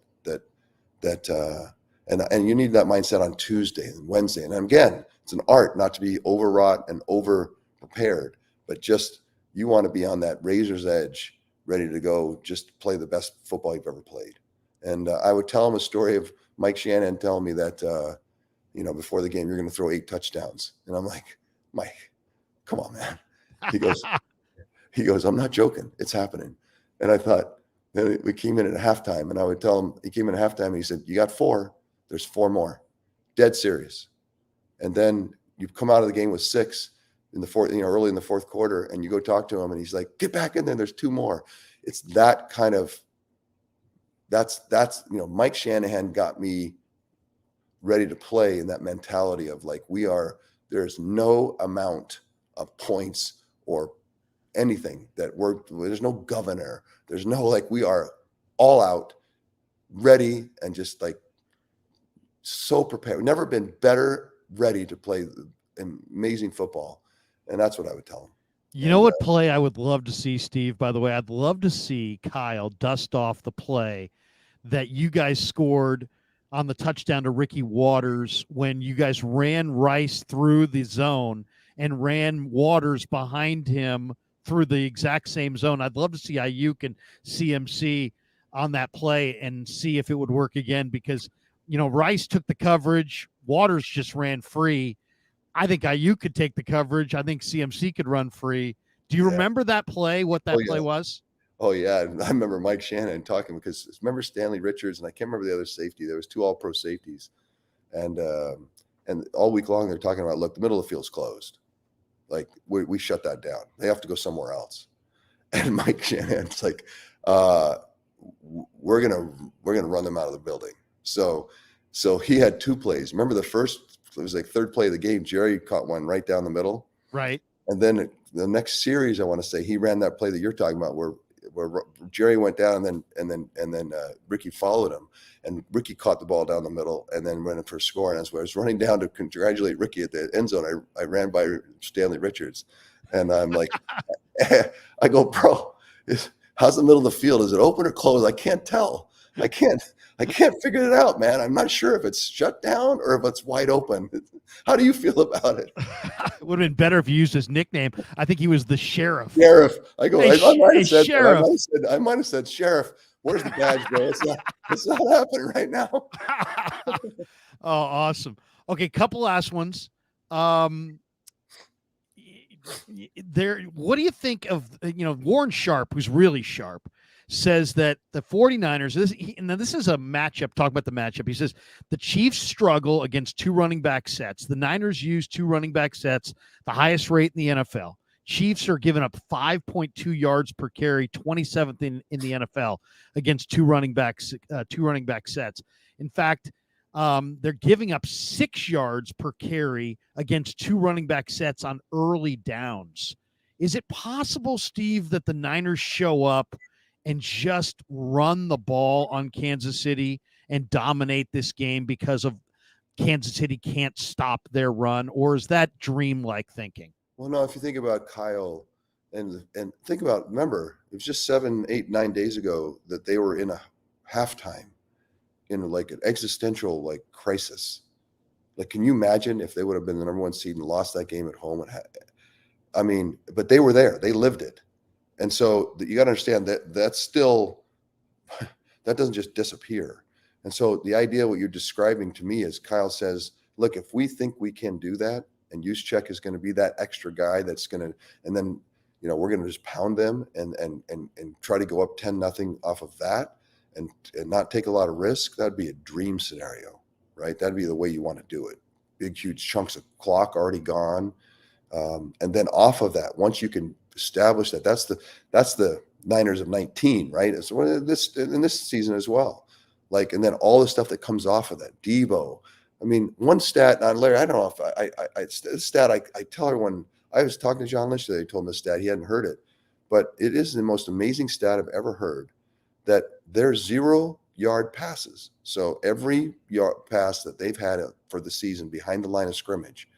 and you need that mindset on Tuesday and Wednesday. And again, it's an art not to be overwrought and over prepared, but just, you want to be on that razor's edge, ready to go, just play the best football you've ever played. And I would tell him a story of Mike Shanahan telling me that, before the game, you're going to throw 8 touchdowns. And I'm like, Mike, come on, man. He goes, I'm not joking. It's happening. And I thought, then we came in at halftime, and I would tell him, he came in at halftime, and he said, you got 4. There's 4 more. Dead serious. And then you come out of the game with 6 in the fourth, early in the fourth quarter, and you go talk to him, and he's like, get back in there. There's 2 more. It's that kind of, that's Mike Shanahan got me ready to play in that mentality of, like, there's no amount of points or anything there's no governor. There's no, like, we are all out, ready, and just, like, so prepared. We've never been better ready to play amazing football. And that's what I would tell them. You know what play I would love to see, Steve, by the way? I'd love to see Kyle dust off the play that you guys scored on the touchdown to Ricky Waters when you guys ran Rice through the zone and ran Waters behind him through the exact same zone. I'd love to see Ayuk and CMC on that play and see if it would work again, because, Rice took the coverage. Waters just ran free. I think IU could take the coverage. I think CMC could run free. Do you remember that play, what that play was? Oh, yeah. I remember Mike Shanahan talking, because remember Stanley Richards, and I can't remember the other safety. There was 2 all-pro safeties. And all week long, they're talking about, look, the middle of the field's closed. Like, we shut that down. They have to go somewhere else. And Mike Shanahan's like, we're gonna run them out of the building. So he had 2 plays. Remember the first, it was like 3rd play of the game. Jerry caught one right down the middle. Right. And then the next series, I want to say, he ran that play that you're talking about, where Jerry went down, and then Ricky followed him, and Ricky caught the ball down the middle and then went in for a score. And as I was running down to congratulate Ricky at the end zone, I ran by Stanley Richards, and I'm like, I go, bro, how's the middle of the field? Is it open or closed? I can't tell. I can't figure it out, man. I'm not sure if it's shut down or if it's wide open. How do you feel about it? It would have been better if you used his nickname. I think he was the sheriff. Sheriff. I go, Sheriff. I might have said, Sheriff, where's the badge, bro? It's not happening right now. Oh, awesome. Okay, couple last ones. What do you think of, Warren Sharp, who's really sharp, says that the 49ers, this is a matchup, talk about the matchup. He says the Chiefs struggle against 2 running back sets. The Niners use 2 running back sets, the highest rate in the NFL. Chiefs are giving up 5.2 yards per carry, 27th in the NFL against 2 running back sets. In fact, they're giving up 6 yards per carry against 2 running back sets on early downs. Is it possible, Steve, that the Niners show up and just run the ball on Kansas City and dominate this game because of Kansas City can't stop their run? Or is that dreamlike thinking? Well, no, if you think about Kyle and think about, remember, it was just 7, 8, 9 days ago that they were in a halftime in like an existential like crisis. Like, can you imagine if they would have been the number 1 seed and lost that game at home? But they were there. They lived it. And so you got to understand that that's still, that doesn't just disappear. And so the idea, what you're describing to me is Kyle says, look, if we think we can do that, and Juszczyk is going to be that extra guy that's going to, and then, we're going to just pound them and try to go up 10-0 off of that and not take a lot of risk. That'd be a dream scenario, right? That'd be the way you want to do it. Big, huge chunks of clock already gone. And then off of that, once you can establish that, that's the Niners of 19, right? It's in this season as well. Like, and then all the stuff that comes off of that, Debo. I mean, one stat, Larry, I don't know if this stat I tell everyone. I was talking to John Lynch today, told him this stat, he hadn't heard it, but it is the most amazing stat I've ever heard, that there's 0-yard passes. So every yard pass that they've had for the season behind the line of scrimmage,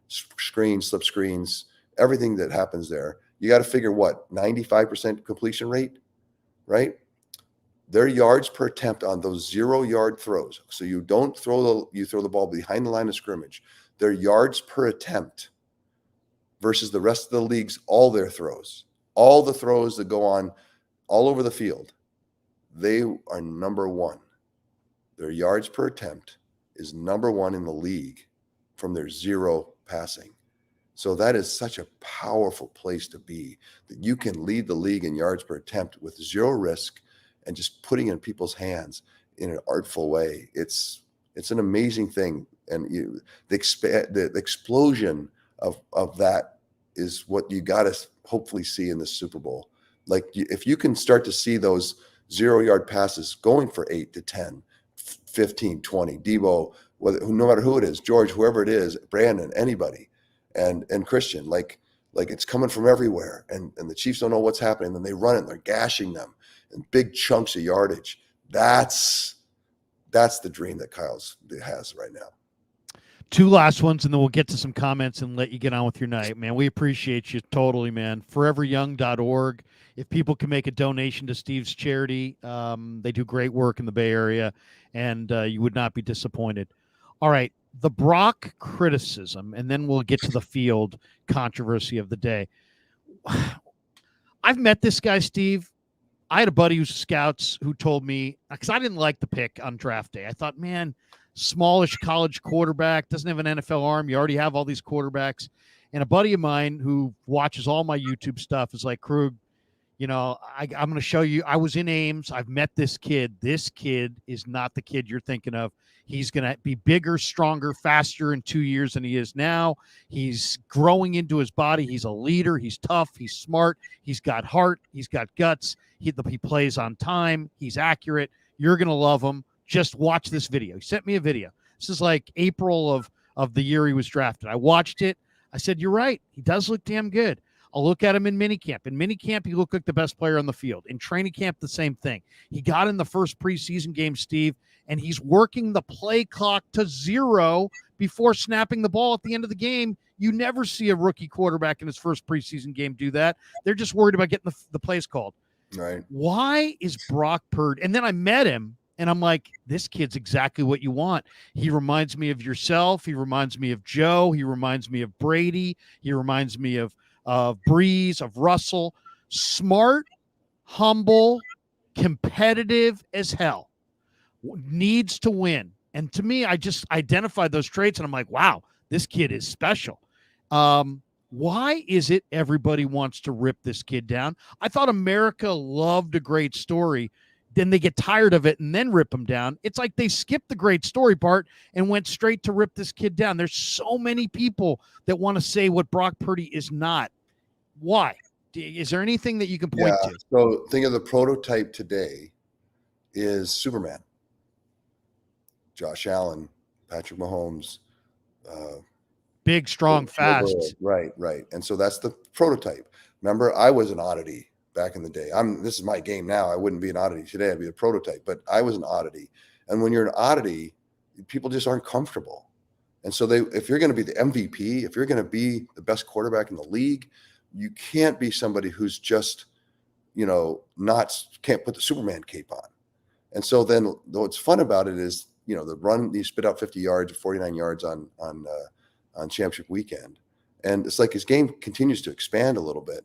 screens, slip screens, everything that happens there, you got to figure what, 95% completion rate, right? Their yards per attempt on those 0-yard throws. So you don't throw you throw the ball behind the line of scrimmage. Their yards per attempt versus the rest of the league's, all their throws, all the throws that go on all over the field, they are number 1. Their yards per attempt is number 1 in the league from their 0 passing. So that is such a powerful place to be, that you can lead the league in yards per attempt with 0 risk and just putting it in people's hands in an artful way. It's an amazing thing. And the explosion of that is what you got to hopefully see in the Super Bowl. Like, if you can start to see those 0-yard passes going for 8 to 10, 15, 20, Debo, no matter who it is, George, whoever it is, Brandon, anybody, and Christian, like it's coming from everywhere, and the Chiefs don't know what's happening, and they run it, and they're gashing them in big chunks of yardage. That's the dream that Kyle has right now. 2 last ones, and then we'll get to some comments and let you get on with your night, man. We appreciate you totally, man. ForeverYoung.org. If people can make a donation to Steve's charity, they do great work in the Bay Area, and you would not be disappointed. All right, the Brock criticism, and then we'll get to the field controversy of the day. I've met this guy, Steve. I had a buddy who's scouts who told me, because I didn't like the pick on draft day. I thought, man, smallish college quarterback, doesn't have an NFL arm. You already have all these quarterbacks. And a buddy of mine who watches all my YouTube stuff is like, Krug, I'm going to show you. I was in Ames. I've met this kid. This kid is not the kid you're thinking of. He's going to be bigger, stronger, faster in 2 years than he is now. He's growing into his body. He's a leader. He's tough. He's smart. He's got heart. He's got guts. He plays on time. He's accurate. You're going to love him. Just watch this video. He sent me a video. This is like April of the year he was drafted. I watched it. I said, you're right. He does look damn good. I'll look at him in minicamp. In minicamp, he looked like the best player on the field. In training camp, the same thing. He got in the first preseason game, Steve, and he's working the play clock to 0 before snapping the ball at the end of the game. You never see a rookie quarterback in his first preseason game do that. They're just worried about getting the plays called. Right. Why is Brock Purdy? And then I met him, and I'm like, this kid's exactly what you want. He reminds me of yourself. He reminds me of Joe. He reminds me of Brady. He reminds me of Breeze, of Russell. Smart, humble, competitive as hell. Needs to win. And to me, I just identified those traits, and I'm like, wow, this kid is special. Why is it everybody wants to rip this kid down? I thought America loved a great story. Then they get tired of it and then rip him down. It's like they skipped the great story part and went straight to rip this kid down. There's so many people that want to say what Brock Purdy is not. Why? Is there anything that you can point to? So think of the prototype today is Superman. Josh Allen, Patrick Mahomes. Big, strong, fast. Right. And so that's the prototype. Remember, I was an oddity back in the day. This is my game now. I wouldn't be an oddity today. I'd be a prototype, but I was an oddity. And when you're an oddity, people just aren't comfortable. And so if you're going to be the MVP, if you're going to be the best quarterback in the league, you can't be somebody who's just, can't put the Superman cape on. And so then what's fun about it is, the run, you spit out 50 yards or 49 yards on championship weekend. And it's like his game continues to expand a little bit.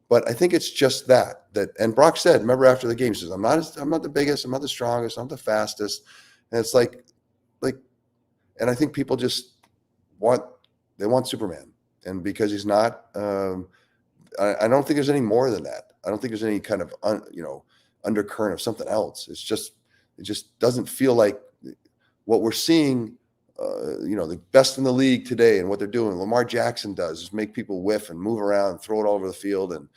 But I think it's just that, and Brock said, remember after the game, he says, I'm not the biggest, I'm not the strongest, I'm not the fastest. And it's like, and I think people just want Superman. And because he's not, I don't think there's any more than that. I don't think there's any kind of, undercurrent of something else. It just doesn't feel like what we're seeing, the best in the league today and what they're doing. Lamar Jackson does is make people whiff and move around and throw it all over the field. And,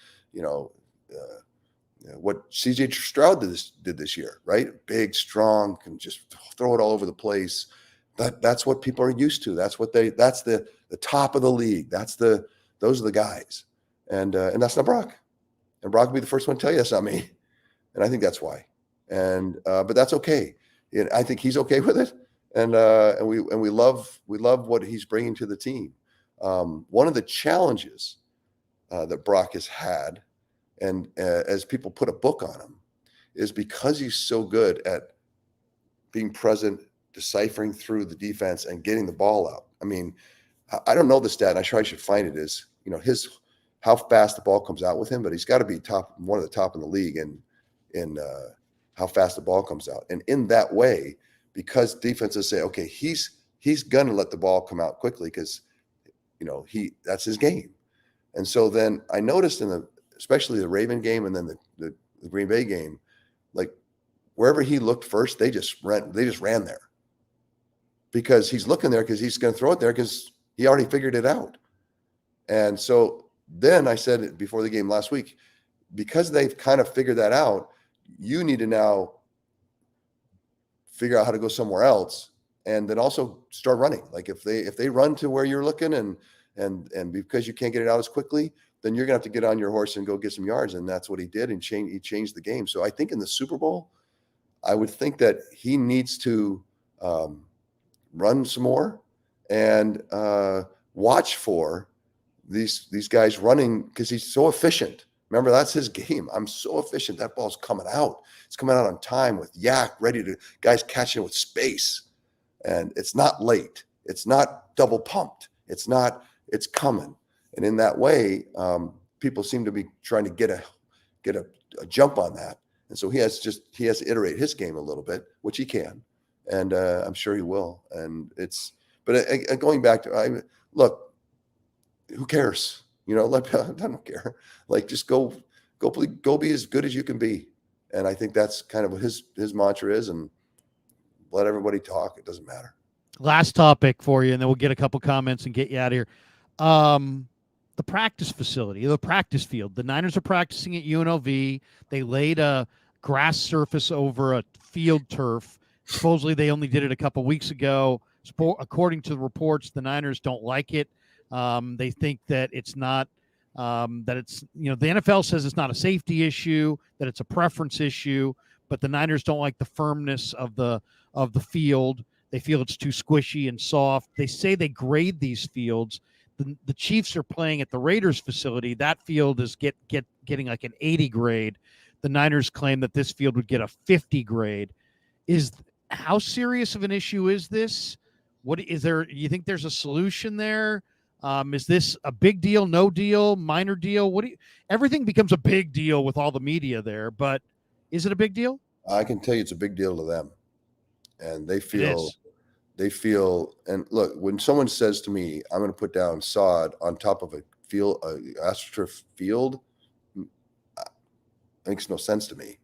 what CJ Stroud did this year, right? Big, strong, can just throw it all over the place. That's what people are used to. That's the top of the league. Those are the guys. And that's not Brock. And Brock will be the first one to tell you that's not me. And I think that's why. And but that's okay. And I think he's okay with it. And we love what he's bringing to the team. One of the challenges that Brock has had, and as people put a book on him, is because he's so good at being present, deciphering through the defense, and getting the ball out. I mean, I don't know the stat. And I should find it. Is how fast the ball comes out with him, but he's got to be one of the top in the league in how fast the ball comes out. And in that way, because defenses say, okay, he's going to let the ball come out quickly because, that's his game. And so then I noticed especially the Raven game and then the Green Bay game, like wherever he looked first, they just ran there because he's looking there because he's going to throw it there because he already figured it out. And so then I said it before the game last week, because they've kind of figured that out, you need to now figure out how to go somewhere else and then also start running. Like if they run to where you're looking and because you can't get it out as quickly, then you're gonna have to get on your horse and go get some yards. And that's what he did. And he changed the game. So I think in the Super Bowl, I would think that he needs to run some more and watch for these guys running because he's so efficient. Remember, that's his game. I'm so efficient. That ball's coming out. It's coming out on time with yak, guys catching it with space. And it's not late. It's not double pumped. It's coming. And in that way, people seem to be trying to get a jump on that. And so he has to iterate his game a little bit, which he can, and I'm sure he will. And going back to, look, who cares? I don't care. Like, just go be as good as you can be. And I think that's kind of what his mantra is. And let everybody talk. It doesn't matter. Last topic for you, and then we'll get a couple comments and get you out of here. The practice facility, the practice field. The Niners are practicing at UNLV. They laid a grass surface over a field turf. Supposedly, they only did it a couple weeks ago. According to the reports, the Niners don't like it. They think that it's not, that it's, the NFL says it's not a safety issue, that it's a preference issue, but the Niners don't like the firmness of the field. They feel it's too squishy and soft. They say they grade these fields. The Chiefs are playing at the Raiders facility. That field is getting like an 80 grade. The Niners claim that this field would get a 50 grade. How serious of an issue is this? What is there? You think there's a solution there? Is this a big deal, no deal, minor deal? Everything becomes a big deal with all the media there, but is it a big deal? I can tell you it's a big deal to them. And they feel, and look, when someone says to me, I'm going to put down sod on top of a field, AstroTurf field, it makes no sense to me.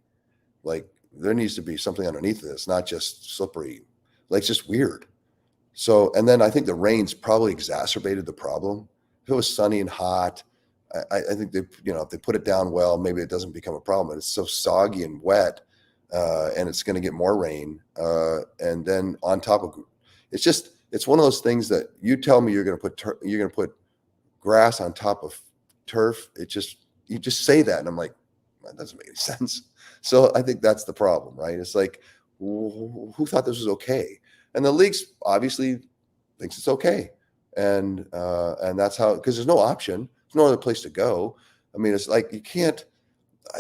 Like, there needs to be something underneath this, not just slippery. Like, it's just weird. So, and then I think the rain's probably exacerbated the problem. If it was sunny and hot, I think if they put it down well, maybe it doesn't become a problem. But it's so soggy and wet, and it's going to get more rain. And then on top of it's one of those things that you tell me you're going to put grass on top of turf. You just say that, and I'm like, that doesn't make any sense. So I think that's the problem, right? It's like, who thought this was okay? And the league's obviously thinks it's okay, and that's how, because there's no option, there's no other place to go. I mean, it's like, you can't.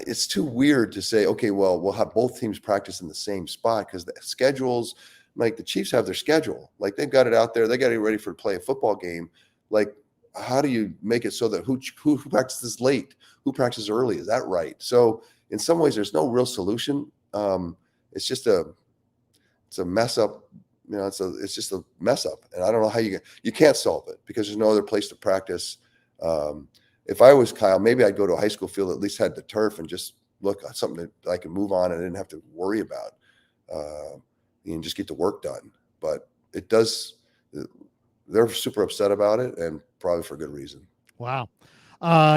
It's too weird to say, okay, well, we'll have both teams practice in the same spot, because the schedules, like, the Chiefs have their schedule, like, they've got it out there, they got to get ready to play a football game. Like, how do you make it so that who practices late, who practices early? Is that right? So in some ways, there's no real solution. It's just it's a mess up. It's just a mess up, and I don't know how you can't solve it, because there's no other place to practice. If I was Kyle, maybe I'd go to a high school field that at least had the turf and just look at something that I can move on and I didn't have to worry about, and just get the work done. But it does. They're super upset about it, and probably for good reason. Wow.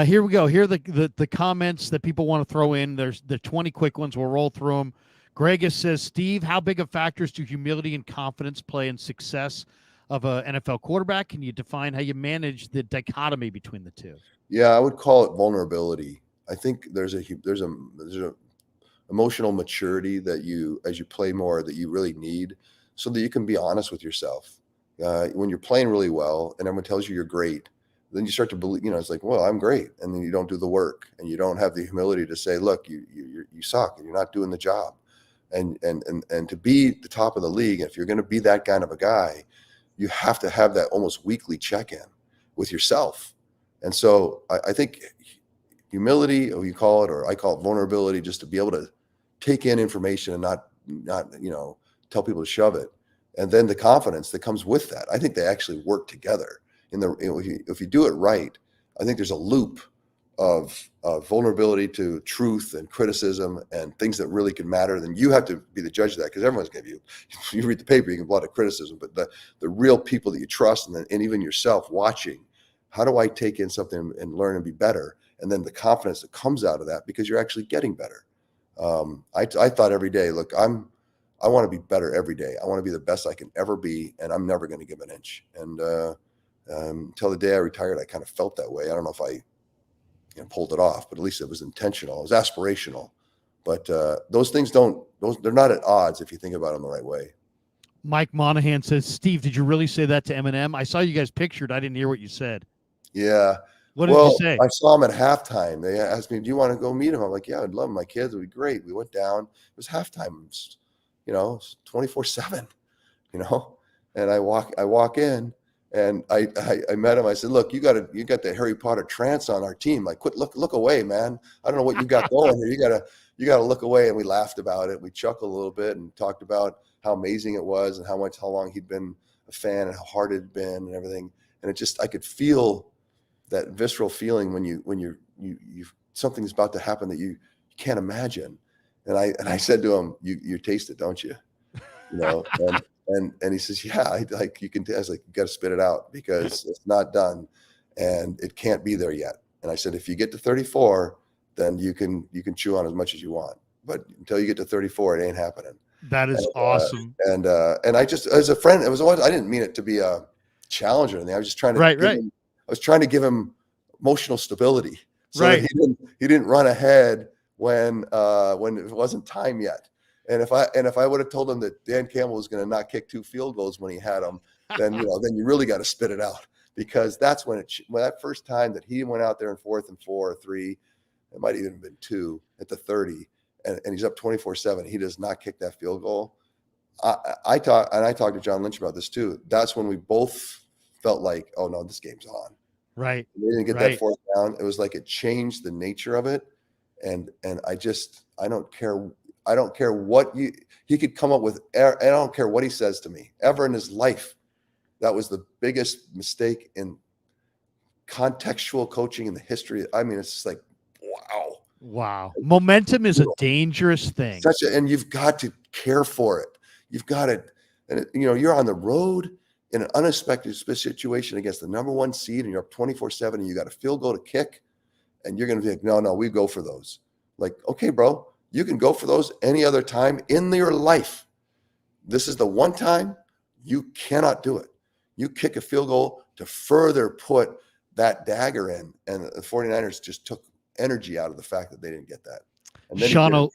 Here we go. Here are the comments that people want to throw in. There's the 20 quick ones. We'll roll through them. Gregus says, Steve, how big of factors do humility and confidence play in success of an NFL quarterback? Can you define how you manage the dichotomy between the two? Yeah, I would call it vulnerability. I think there's a emotional maturity that as you play more, that you really need, so that you can be honest with yourself. When you're playing really well and everyone tells you you're great, then you start to believe, it's like, well, I'm great. And then you don't do the work, and you don't have the humility to say, look, you suck and you're not doing the job. And to be the top of the league, if you're going to be that kind of a guy, you have to have that almost weekly check-in with yourself. And so I think humility, or you call it, or I call it vulnerability, just to be able to take in information and not tell people to shove it. And then the confidence that comes with that. I think they actually work together. If you do it right, I think there's a loop of vulnerability to truth and criticism and things that really can matter. Then you have to be the judge of that, because everyone's going to you read the paper, you get a lot of criticism, but the real people that you trust, and even yourself watching, how do I take in something and learn and be better? And then the confidence that comes out of that, because you're actually getting better. I thought every day, look, I want to be better every day. I want to be the best I can ever be, and I'm never going to give an inch. And until the day I retired, I kind of felt that way. I don't know if I pulled it off, but at least it was intentional. It was aspirational. But those things they're not at odds if you think about them the right way. Mike Monahan says, Steve, did you really say that to Eminem? I saw you guys pictured. I didn't hear what you said. Yeah. What did you say? I saw him at halftime. They asked me, do you want to go meet him? I'm like, yeah, I'd love him. My kids would be great. We went down. It was halftime. It was, 24/7, and I walk in, And I met him. I said, look, you got the Harry Potter trance on our team. Like, look away, man. I don't know what you got going here. You gotta look away. And we laughed about it. We chuckled a little bit and talked about how amazing it was and how long he'd been a fan and how hard it had been and everything. And it just, I could feel that visceral feeling when you something's about to happen that you can't imagine. And I said to him, you taste it, don't you? You know, and he says, yeah, like you can. I was like, you got to spit it out because it's not done, and it can't be there yet. And I said, if you get to 34, then you can chew on as much as you want, but until you get to 34, it ain't happening. That is awesome. And I just, as a friend, it was always, I didn't mean it to be a challenge or anything. I was just trying to I was trying to give him emotional stability, so that he didn't run ahead when it wasn't time yet. And if I would have told him that Dan Campbell was going to not kick 2 field goals when he had them, then then you really got to spit it out, because that's when that first time that he went out there in 4th and 4 or 3, it might even have been 2 at the 30, and he's up 24-7. He does not kick that field goal. I talked to John Lynch about this too. That's when we both felt like, oh no, this game's on. Right. We didn't get that 4th down. It was like it changed the nature of it, and I don't care what he could come up with. I don't care what he says to me ever in his life. That was the biggest mistake in contextual coaching in the history. I mean, it's just like, wow. Wow. Momentum is a dangerous thing. And you've got to care for it. You've got to, and you're on the road in an unexpected situation against the number 1 seed, and you're up 24-7, and you got a field goal to kick, and you're going to be like, no, we go for those. Like, okay, bro. You can go for those any other time in your life. This is the one time you cannot do it. You kick a field goal to further put that dagger in. And the 49ers just took energy out of the fact that they didn't get that. And then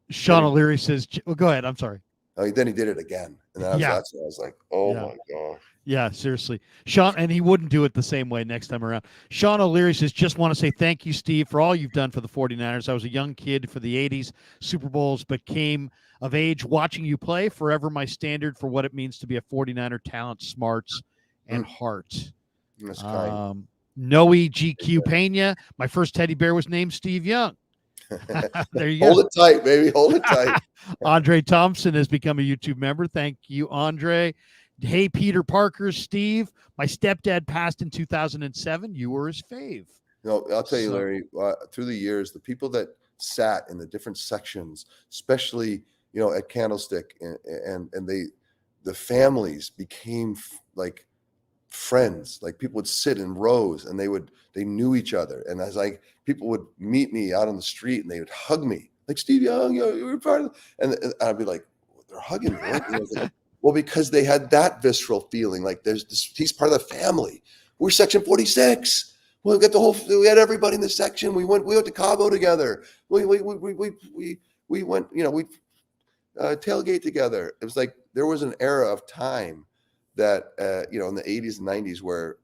Sean O'Leary says, well, go ahead. I'm sorry. Then he did it again. And then I was like, oh my gosh. Yeah, seriously. Sean, and he wouldn't do it the same way next time around. Sean O'Leary says, just want to say thank you, Steve, for all you've done for the 49ers. I was a young kid for the 80s Super Bowls, but came of age watching you play. Forever my standard for what it means to be a 49er, talent, smarts, and heart. That's kind. Noe GQ Pena. My first teddy bear was named Steve Young. There you go. Hold it tight, baby. Hold it tight. Andre Thompson has become a YouTube member. Thank you, Andre. Hey, Peter Parker, Steve, my stepdad passed in 2007. You were his fave. I'll tell you, Larry, through the years, the people that sat in the different sections, especially, at Candlestick, and the families became like friends. Like, people would sit in rows and they knew each other. And as people would meet me out on the street and they would hug me like, Steve Young, you were part of and I'd be like, they're hugging me. Well, because they had that visceral feeling, like he's part of the family. We're section 46. We had everybody in the section. We went to Cabo together. We went, we tailgate together. It was like there was an era of time that, in the 80s and 90s where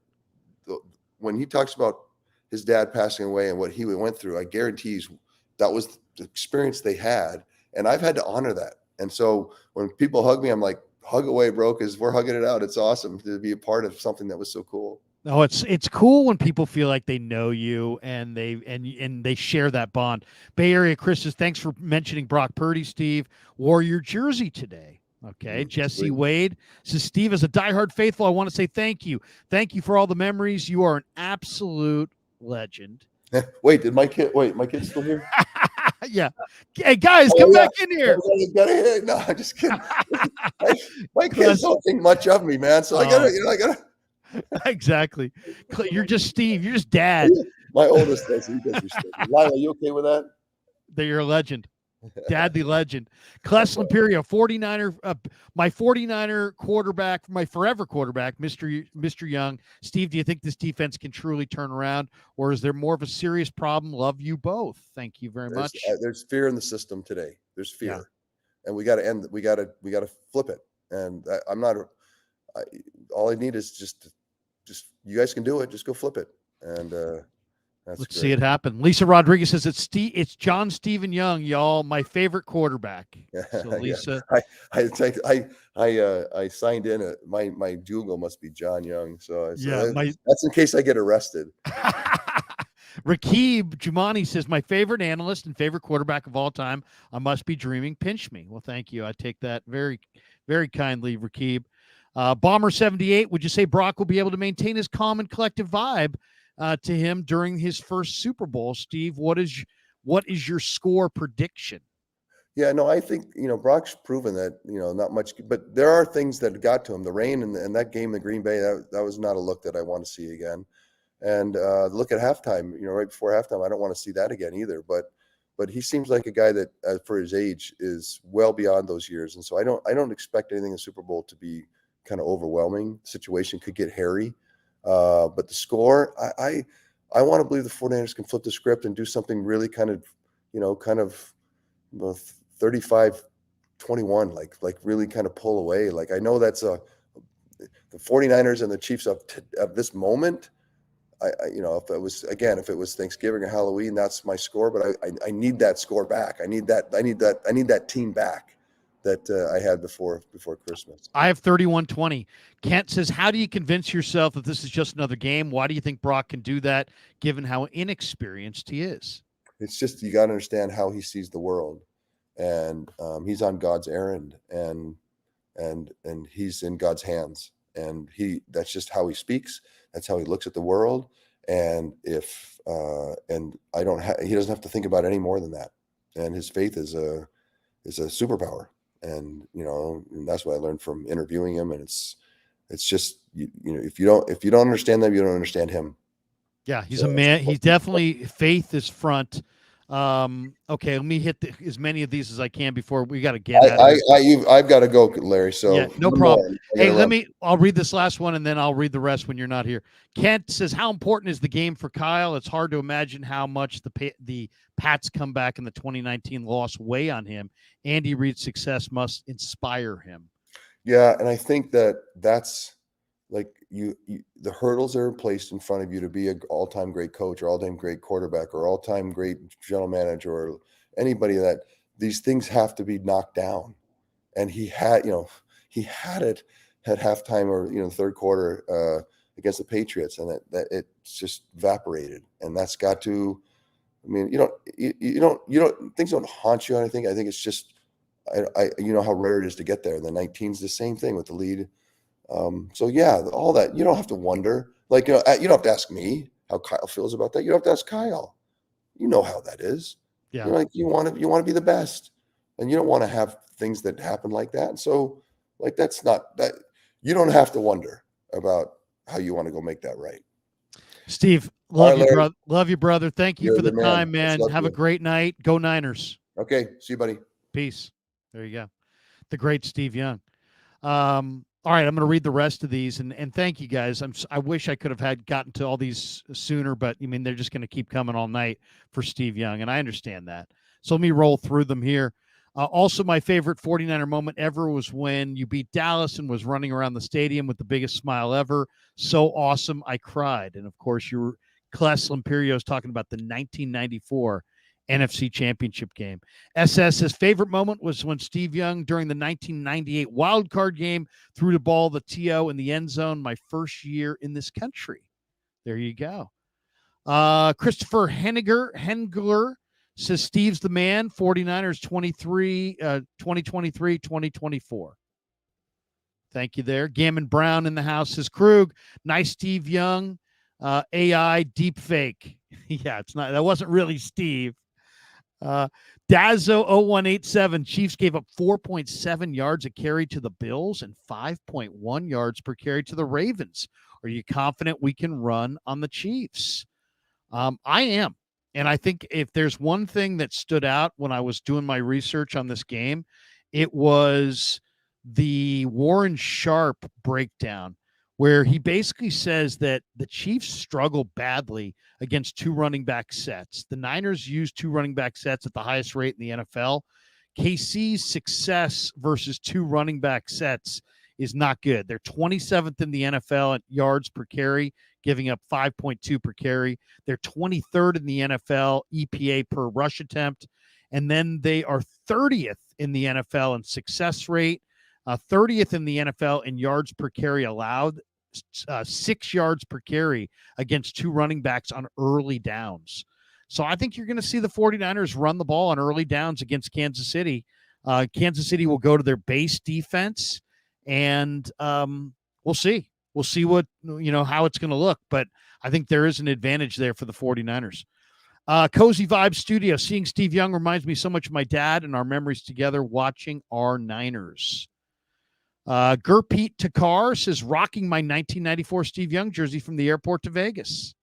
when he talks about his dad passing away and what he went through, I guarantee that was the experience they had. And I've had to honor that. And so when people hug me, I'm like, hug away, bro, because we're hugging it out. It's awesome to be a part of something that was so cool. Oh, it's cool when people feel like they know you and they share that bond. Bay Area Chris says, thanks for mentioning Brock Purdy, Steve. Wore your jersey today. Okay. Jesse sweet. Wade says, Steve, as a diehard faithful, I want to say thank you. Thank you for all the memories. You are an absolute legend. Wait, my kid's still here? Yeah. Hey, guys, come back in here. No, I'm just kidding. My kids don't think much of me, man. So I gotta. Exactly. You're just Steve. You're just dad. My oldest does. He does respect. Lila, you okay with that? That you're a legend. Dad, the legend. Cless Lamperio, 49er, my 49er quarterback, my forever quarterback, Mr. Young. Steve, do you think this defense can truly turn around, or is there more of a serious problem? Love you both. Thank you very much. There's fear in the system today. There's fear, and we got to end. We got to flip it. And I'm not. All I need is just you guys can do it. Just go flip it. And That's Let's great. see it happen. Lisa Rodriguez says it's John Stephen Young, y'all, my favorite quarterback. So Lisa, I signed in. My Google must be John Young. So yeah, that's in case I get arrested. Rakib Jumani says, my favorite analyst and favorite quarterback of all time. I must be dreaming. Pinch me. Well, thank you. I take that very, very kindly, Rakib. Bomber 78, would you say Brock will be able to maintain his calm and collective vibe to him during his first Super Bowl? Steve, what is your score prediction? Yeah, no, I think, Brock's proven that, not much, but there are things that got to him. The rain and that game in Green Bay, that was not a look that I want to see again. And look at halftime, right before halftime, I don't want to see that again either. But he seems like a guy that, for his age, is well beyond those years. And so I don't expect anything in the Super Bowl to be kind of overwhelming. The situation could get hairy, but the score, I want to believe the 49ers can flip the script and do something really kind of 35-21, like really kind of pull away. Like, I know that's the 49ers and the Chiefs of this moment. If it was Thanksgiving or Halloween, that's my score. But I need that score back. I need that team back that I had before Christmas. I have 31-20. Kent says, how do you convince yourself that this is just another game? Why do you think Brock can do that, given how inexperienced he is? It's just, you got to understand how he sees the world, and he's on God's errand, and he's in God's hands, and that's just how he speaks. That's how he looks at the world. And he doesn't have to think about any more than that. And his faith is a superpower. And, and that's what I learned from interviewing him. And it's just, if you don't understand them, you don't understand him. Yeah. He's a man. He's definitely, faith is front. Okay, let me hit as many of these as I can before we got to get out of here. I've got to go, Larry. So yeah, no problem. Hey, I'll read this last one and then I'll read the rest when you're not here. Kent says, how important is the game for Kyle? It's hard to imagine how much the Pats come back in the 2019 loss weigh on him. Andy Reid's success must inspire him. Yeah, and I think that's like the hurdles are placed in front of you to be an all-time great coach or all-time great quarterback or all-time great general manager or anybody, that these things have to be knocked down. And he had it at halftime or, the third quarter against the Patriots, and that it's just evaporated. And that's got to, things don't haunt you on anything. I think it's just, how rare it is to get there. And the 19's the same thing with the lead. So yeah, all that, you don't have to wonder, you don't have to ask me how Kyle feels about that. You don't have to ask Kyle. You know how that is. Yeah. You want to be the best, and you don't want to have things that happen like that. And so that's not that, you don't have to wonder about how you want to go make that right. Steve, love you, brother. Love you, brother. Thank you for the time, man. Have a great night. Go Niners. Okay. See you, buddy. Peace. There you go. The great Steve Young. All right, I'm going to read the rest of these, and thank you guys. I wish I could have gotten to all these sooner, but they're just going to keep coming all night for Steve Young, and I understand that. So let me roll through them here. Also, my favorite 49er moment ever was when you beat Dallas and was running around the stadium with the biggest smile ever. So awesome, I cried. And of course, Kles Limperio is talking about the 1994 NFC Championship game. SS, favorite moment was when Steve Young, during the 1998 wild card game, threw the ball the TO in the end zone, my first year in this country. There you go. Christopher Hengler says Steve's the man. 49ers 2023, 2024. Thank you there. Gammon Brown in the house says Krueg, nice Steve Young. AI deep fake. Yeah, it's not, that wasn't really Steve. Dazzo 0187, Chiefs gave up 4.7 yards a carry to the Bills and 5.1 yards per carry to the Ravens. Are you confident we can run on the Chiefs? I am. And I think if there's one thing that stood out when I was doing my research on this game, it was the Warren Sharp breakdown, where he basically says that the Chiefs struggle badly against two running back sets. The Niners use two running back sets at the highest rate in the NFL. KC's success versus two running back sets is not good. They're 27th in the NFL at yards per carry. giving up 5.2 per carry. They're 23rd in the NFL EPA per rush attempt. And then they are 30th in the NFL in success rate, 30th in the NFL in yards per carry allowed, 6 yards per carry against 2 running backs on early downs. So I think you're going to see the 49ers run the ball on early downs against Kansas City. Kansas City will go to their base defense, and we'll see. We'll see what, how it's going to look. But I think there is an advantage there for the 49ers. Cozy Vibe Studio. Seeing Steve Young reminds me so much of my dad and our memories together watching our Niners. Gurpreet Takar says, rocking my 1994 Steve Young jersey from the airport to Vegas.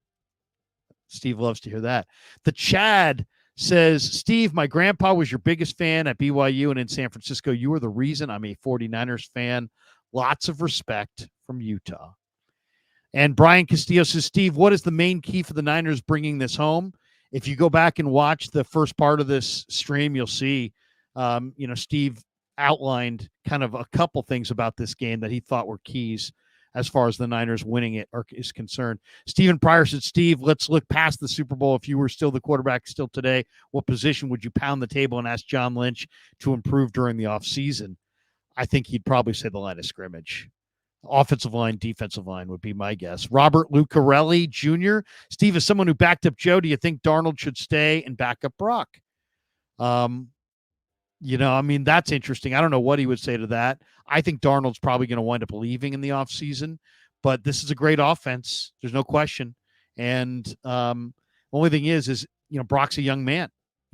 Steve loves to hear that. The Chad says, Steve, my grandpa was your biggest fan at BYU and in San Francisco. You are the reason I'm a 49ers fan. Lots of respect from Utah. And Brian Castillo says, Steve, what is the main key for the Niners bringing this home? If you go back and watch the first part of this stream, you'll see, Steve outlined kind of a couple things about this game that he thought were keys as far as the Niners winning it is concerned. Stephen Pryor said, Steve, let's look past the Super Bowl. If you were still the quarterback still today, what position would you pound the table and ask John Lynch to improve during the offseason? I think he'd probably say the line of scrimmage. Offensive line, defensive line would be my guess. Robert Lucarelli Jr. Steve, as someone who backed up Joe, do you think Darnold should stay and back up Brock? That's interesting. I don't know what he would say to that. I think Darnold's probably going to wind up leaving in the offseason, but this is a great offense. There's no question. And only thing is, Brock's a young man.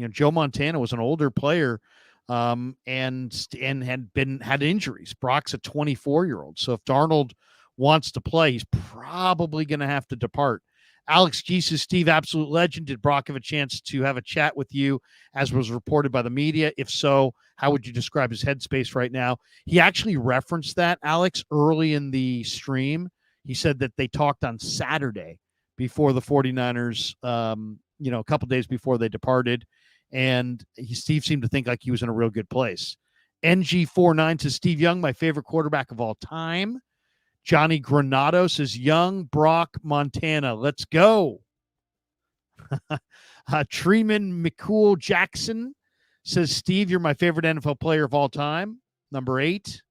Joe Montana was an older player and had injuries. Brock's a 24-year-old. So if Darnold wants to play, he's probably going to have to depart. Alex G says, Steve, absolute legend. Did Brock have a chance to have a chat with you, as was reported by the media? If so, how would you describe his headspace right now? He actually referenced that, Alex, early in the stream. He said that they talked on Saturday before the 49ers, a couple days before they departed. And Steve seemed to think like he was in a real good place. NG49 says, Steve Young, my favorite quarterback of all time. Johnny Granado says, Young, Brock, Montana. Let's go. Treeman McCool Jackson says, Steve, you're my favorite NFL player of all time. Number 8.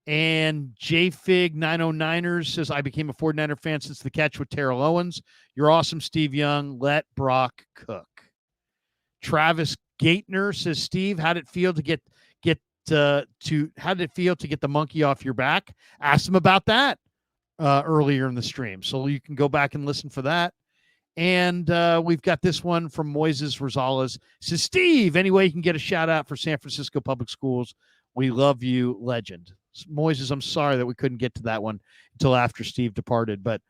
And JFig 909ers says, I became a 49er fan since the catch with Terrell Owens. You're awesome, Steve Young. Let Brock cook. Travis Gaitner says, Steve, how did it feel to get the monkey off your back? Asked him about that earlier in the stream, so you can go back and listen for that. And we've got this one from Moises Rosales. Says, Steve, any way you can get a shout out for San Francisco Public Schools? We love you, legend. Moises, I'm sorry that we couldn't get to that one until after Steve departed, but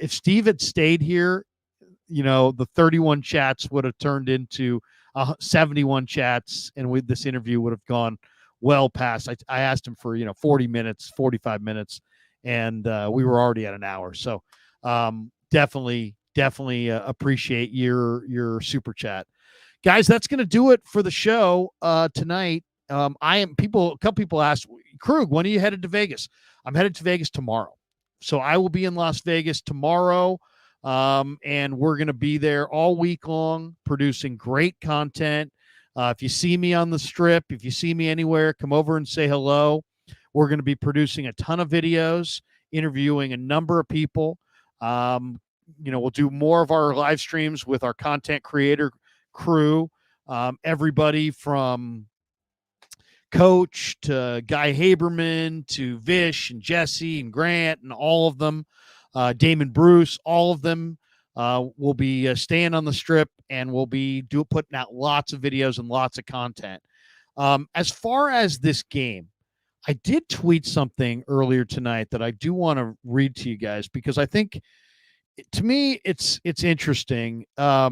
if Steve had stayed here, the 31 chats would have turned into 71 chats, and this interview would have gone well past. I asked him for 40 minutes, 45 minutes, and we were already at an hour. So definitely appreciate your super chat, guys. That's going to do it for the show tonight. A couple people asked, Krug, when are you headed to Vegas? I'm headed to Vegas tomorrow, so I will be in Las Vegas tomorrow. And we're going to be there all week long producing great content. If you see me on the Strip, if you see me anywhere, come over and say hello. We're going to be producing a ton of videos, interviewing a number of people. We'll do more of our live streams with our content creator crew. Everybody from Coach to Guy Haberman to Vish and Jesse and Grant and all of them. Damon Bruce, all of them will be staying on the Strip, and we'll be putting out lots of videos and lots of content. As far as this game, I did tweet something earlier tonight that I do want to read to you guys, because I think, to me, it's interesting. I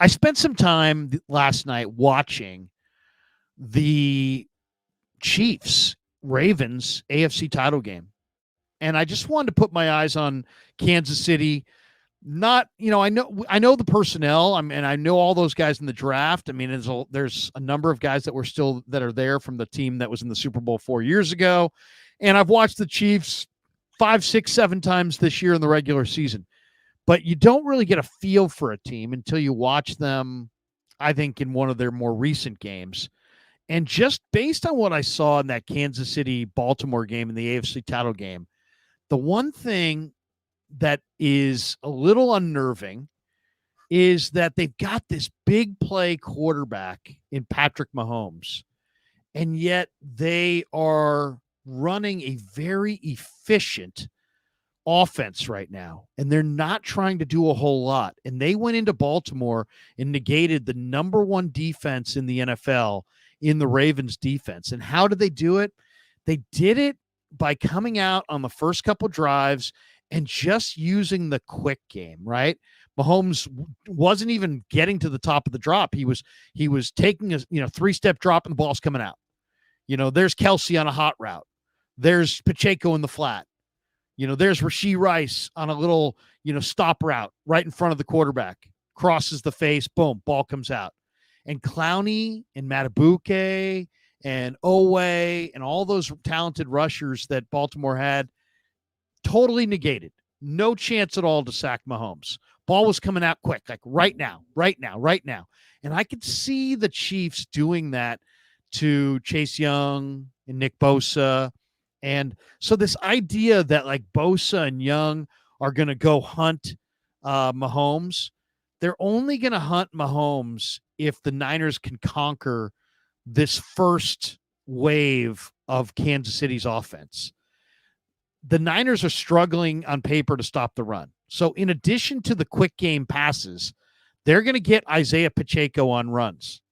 spent some time last night watching the Chiefs-Ravens AFC title game. And I just wanted to put my eyes on Kansas City. I know the personnel. And I know all those guys in the draft. I mean, there's a number of guys that are there from the team that was in the Super Bowl 4 years ago. And I've watched the Chiefs 5, 6, 7 times this year in the regular season. But you don't really get a feel for a team until you watch them, I think, in one of their more recent games. And just based on what I saw in that Kansas City-Baltimore game in the AFC title game, the one thing that is a little unnerving is that they've got this big play quarterback in Patrick Mahomes, and yet they are running a very efficient offense right now, and they're not trying to do a whole lot. And they went into Baltimore and negated the number one defense in the NFL in the Ravens defense. And how did they do it? They did it by coming out on the first couple drives and just using the quick game, right? Mahomes wasn't even getting to the top of the drop. He was taking a 3-step drop and the ball's coming out. There's Kelsey on a hot route. There's Pacheco in the flat. There's Rashee Rice on a little, stop route right in front of the quarterback. Crosses the face, boom, ball comes out. And Clowney and Matabuke and Owe and all those talented rushers that Baltimore had, totally negated. No chance at all to sack Mahomes. Ball was coming out quick, like right now. And I could see the Chiefs doing that to Chase Young and Nick Bosa. And so this idea that like Bosa and Young are going to go hunt Mahomes, they're only going to hunt Mahomes if the Niners can conquer this first wave of Kansas City's offense. The Niners are struggling on paper to stop the run. So in addition to the quick game passes, they're going to get Isaiah Pacheco on runs.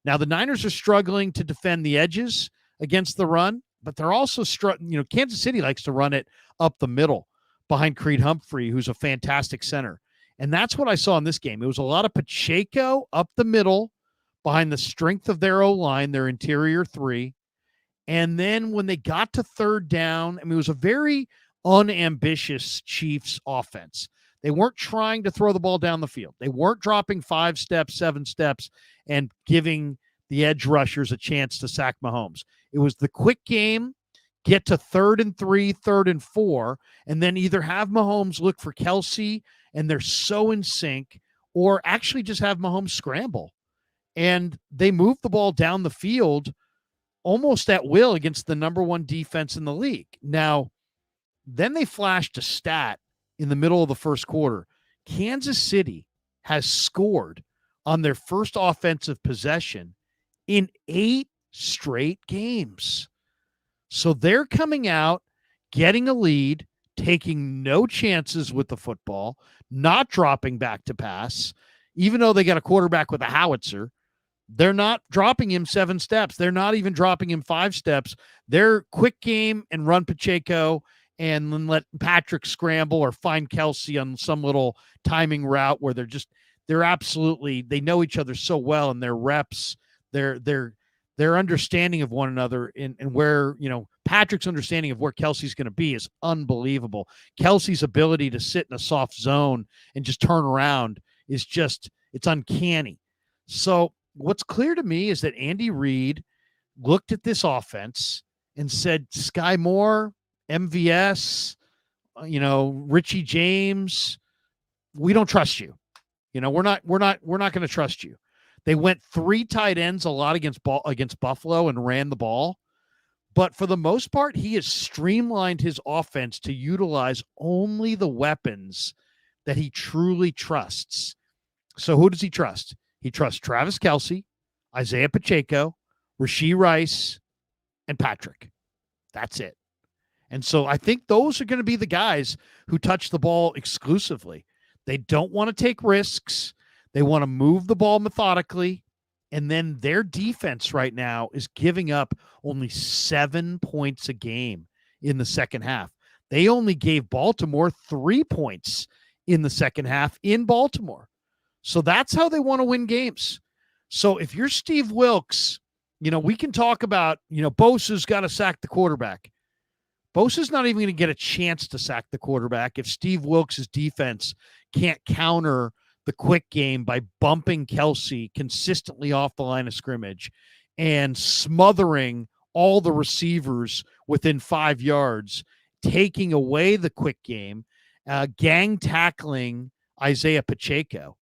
Now the Niners are struggling to defend the edges against the run, but they're also Kansas City likes to run it up the middle behind Creed Humphrey, who's a fantastic center. And that's what I saw in this game. It was a lot of Pacheco up the middle behind the strength of their O-line, their interior three. And then when they got to third down, it was a very unambitious Chiefs offense. They weren't trying to throw the ball down the field. They weren't dropping 5 steps, 7 steps, and giving the edge rushers a chance to sack Mahomes. It was the quick game, get to 3rd and 3, 3rd and 4, and then either have Mahomes look for Kelsey, and they're so in sync, or actually just have Mahomes scramble. And they moved the ball down the field almost at will against the number one defense in the league. Now, then they flashed a stat in the middle of the first quarter. Kansas City has scored on their first offensive possession in 8 straight games. So they're coming out, getting a lead, taking no chances with the football, not dropping back to pass, even though they got a quarterback with a howitzer. They're not dropping him 7 steps. They're not even dropping him 5 steps. They're quick game and run Pacheco and then let Patrick scramble or find Kelsey on some little timing route where they're absolutely, they know each other so well, and their reps, their understanding of one another and where, Patrick's understanding of where Kelsey's going to be is unbelievable. Kelsey's ability to sit in a soft zone and just turn around is it's uncanny. So what's clear to me is that Andy Reid looked at this offense and said, Sky Moore, MVS, Richie James, we don't trust you. We're not going to trust you. They went 3 tight ends a lot against Buffalo and ran the ball. But for the most part, he has streamlined his offense to utilize only the weapons that he truly trusts. So who does he trust? He trusts Travis Kelsey, Isaiah Pacheco, Rashee Rice, and Patrick. That's it. And so I think those are going to be the guys who touch the ball exclusively. They don't want to take risks. They want to move the ball methodically. And then their defense right now is giving up only 7 points a game in the second half. They only gave Baltimore 3 points in the second half in Baltimore. So that's how they want to win games. So if you're Steve Wilks, we can talk about, Bosa's got to sack the quarterback. Bosa's not even going to get a chance to sack the quarterback if Steve Wilks' defense can't counter the quick game by bumping Kelsey consistently off the line of scrimmage and smothering all the receivers within 5 yards taking away the quick game, gang tackling Isaiah Pacheco.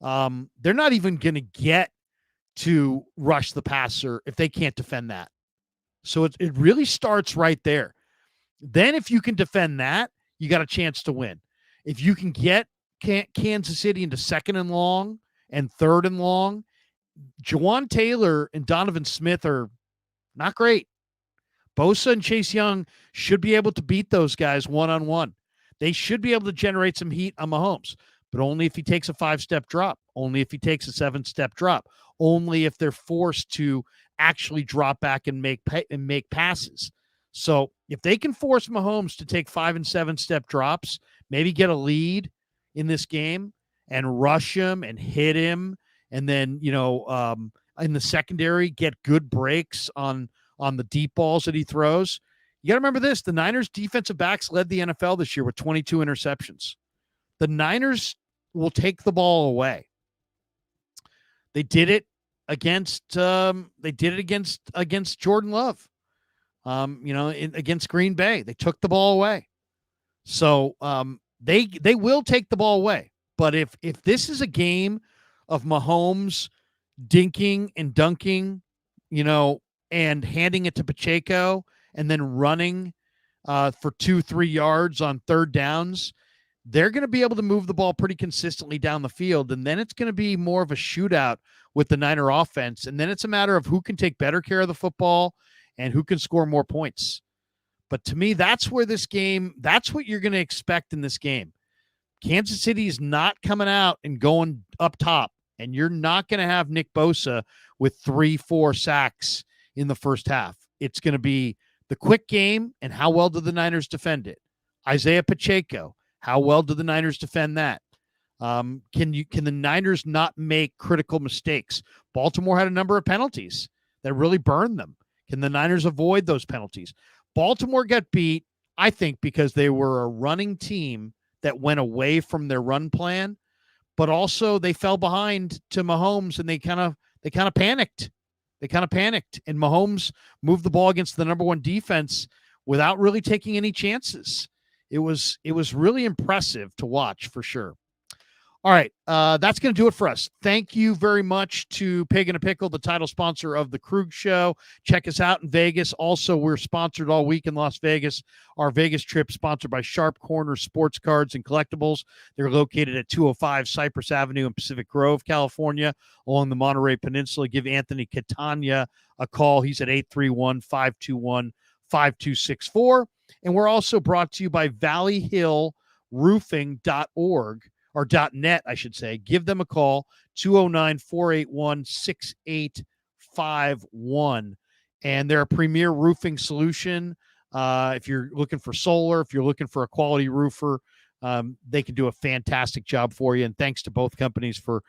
They're not even going to get to rush the passer if they can't defend that. So it really starts right there. Then if you can defend that, you got a chance to win. If you can get Kansas City into 2nd and long and 3rd and long, Jawan Taylor and Donovan Smith are not great. Bosa and Chase Young should be able to beat those guys one-on-one. They should be able to generate some heat on Mahomes, but only if he takes a 5-step drop, only if he takes a 7-step drop, only if they're forced to actually drop back and make passes. So if they can force Mahomes to take 5 and 7-step drops, maybe get a lead in this game and rush him and hit him, and then, in the secondary, get good breaks on the deep balls that he throws. You got to remember this. The Niners defensive backs led the NFL this year with 22 interceptions. The Niners will take the ball away. They did it against Jordan Love. Against Green Bay. They took the ball away. So they will take the ball away. But if this is a game of Mahomes dinking and dunking, and handing it to Pacheco and then running for 2-3 yards on 3rd downs, they're going to be able to move the ball pretty consistently down the field. And then it's going to be more of a shootout with the Niner offense. And then it's a matter of who can take better care of the football and who can score more points. But to me, that's what you're going to expect in this game. Kansas City is not coming out and going up top, and you're not going to have Nick Bosa with 3-4 sacks in the first half. It's going to be the quick game and how well do the Niners defend it. Isaiah Pacheco, how well do the Niners defend that? Can the Niners not make critical mistakes? Baltimore had a number of penalties that really burned them. Can the Niners avoid those penalties? Baltimore got beat, I think, because they were a running team that went away from their run plan, but also they fell behind to Mahomes and they kind of panicked. They kind of panicked, and Mahomes moved the ball against the number 1 defense without really taking any chances. It was really impressive to watch for sure. All right, that's going to do it for us. Thank you very much to Pig and a Pickle, the title sponsor of the Krueg Show. Check us out in Vegas. Also, we're sponsored all week in Las Vegas. Our Vegas trip sponsored by Sharp Corner Sports Cards and Collectibles. They're located at 205 Cypress Avenue in Pacific Grove, California, along the Monterey Peninsula. Give Anthony Catania a call. He's at 831-521-5264. And we're also brought to you by valleyhillroofing.org. or .net, I should say. Give them a call, 209-481-6851. And they're a premier roofing solution. If you're looking for solar, if you're looking for a quality roofer, they can do a fantastic job for you. And thanks to both companies for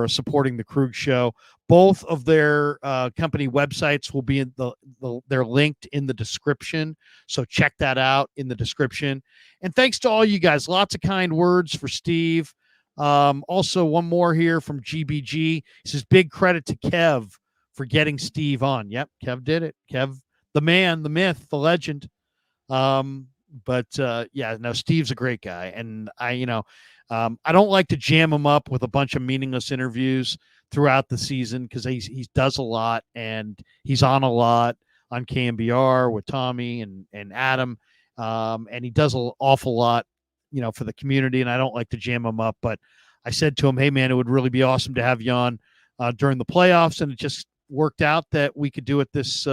supporting the Krueg Show. Both of their company websites will be they're linked in the description. So check that out in the description. And thanks to all you guys. Lots of kind words for Steve. Also, one more here from GBG. He says, big credit to Kev for getting Steve on. Yep, Kev did it. Kev, the man, the myth, the legend. Steve's a great guy. And I don't like to jam him up with a bunch of meaningless interviews throughout the season because he does a lot and he's on a lot on KMBR with Tommy and Adam. And he does an awful lot, for the community, and I don't like to jam him up. But I said to him, hey, man, it would really be awesome to have you on during the playoffs, and it just worked out that we could do it this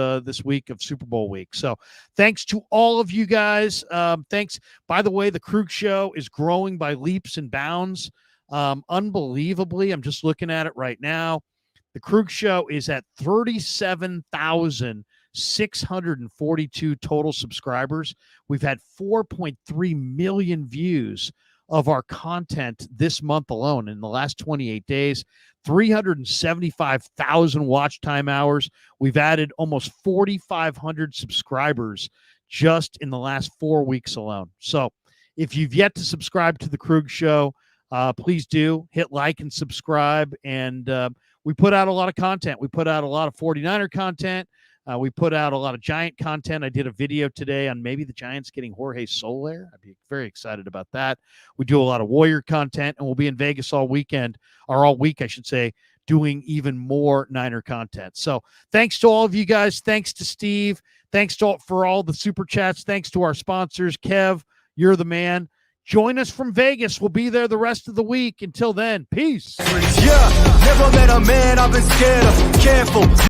week of Super Bowl week. So thanks to all of you guys. Thanks. By the way, the Krueg Show is growing by leaps and bounds. Unbelievably, I'm just looking at it right now. The Krueg Show is at 37,642 total subscribers. We've had 4.3 million views of our content this month alone in the last 28 days, 375,000 watch time hours. We've added almost 4,500 subscribers just in the last 4 weeks alone. So if you've yet to subscribe to the Krueg Show, please do hit like and subscribe. And we put out a lot of content. We put out a lot of 49er content. We put out a lot of Giant content. I did a video today on maybe the Giants getting Jorge Soler. I'd be very excited about that. We do a lot of Warrior content, and we'll be in Vegas all weekend, or all week, I should say, doing even more Niner content. So thanks to all of you guys. Thanks to Steve. Thanks for all the super chats. Thanks to our sponsors. Kev, you're the man. Join us from Vegas. We'll be there the rest of the week. Until then, peace. Yeah, never met a man I've been scared of. Careful.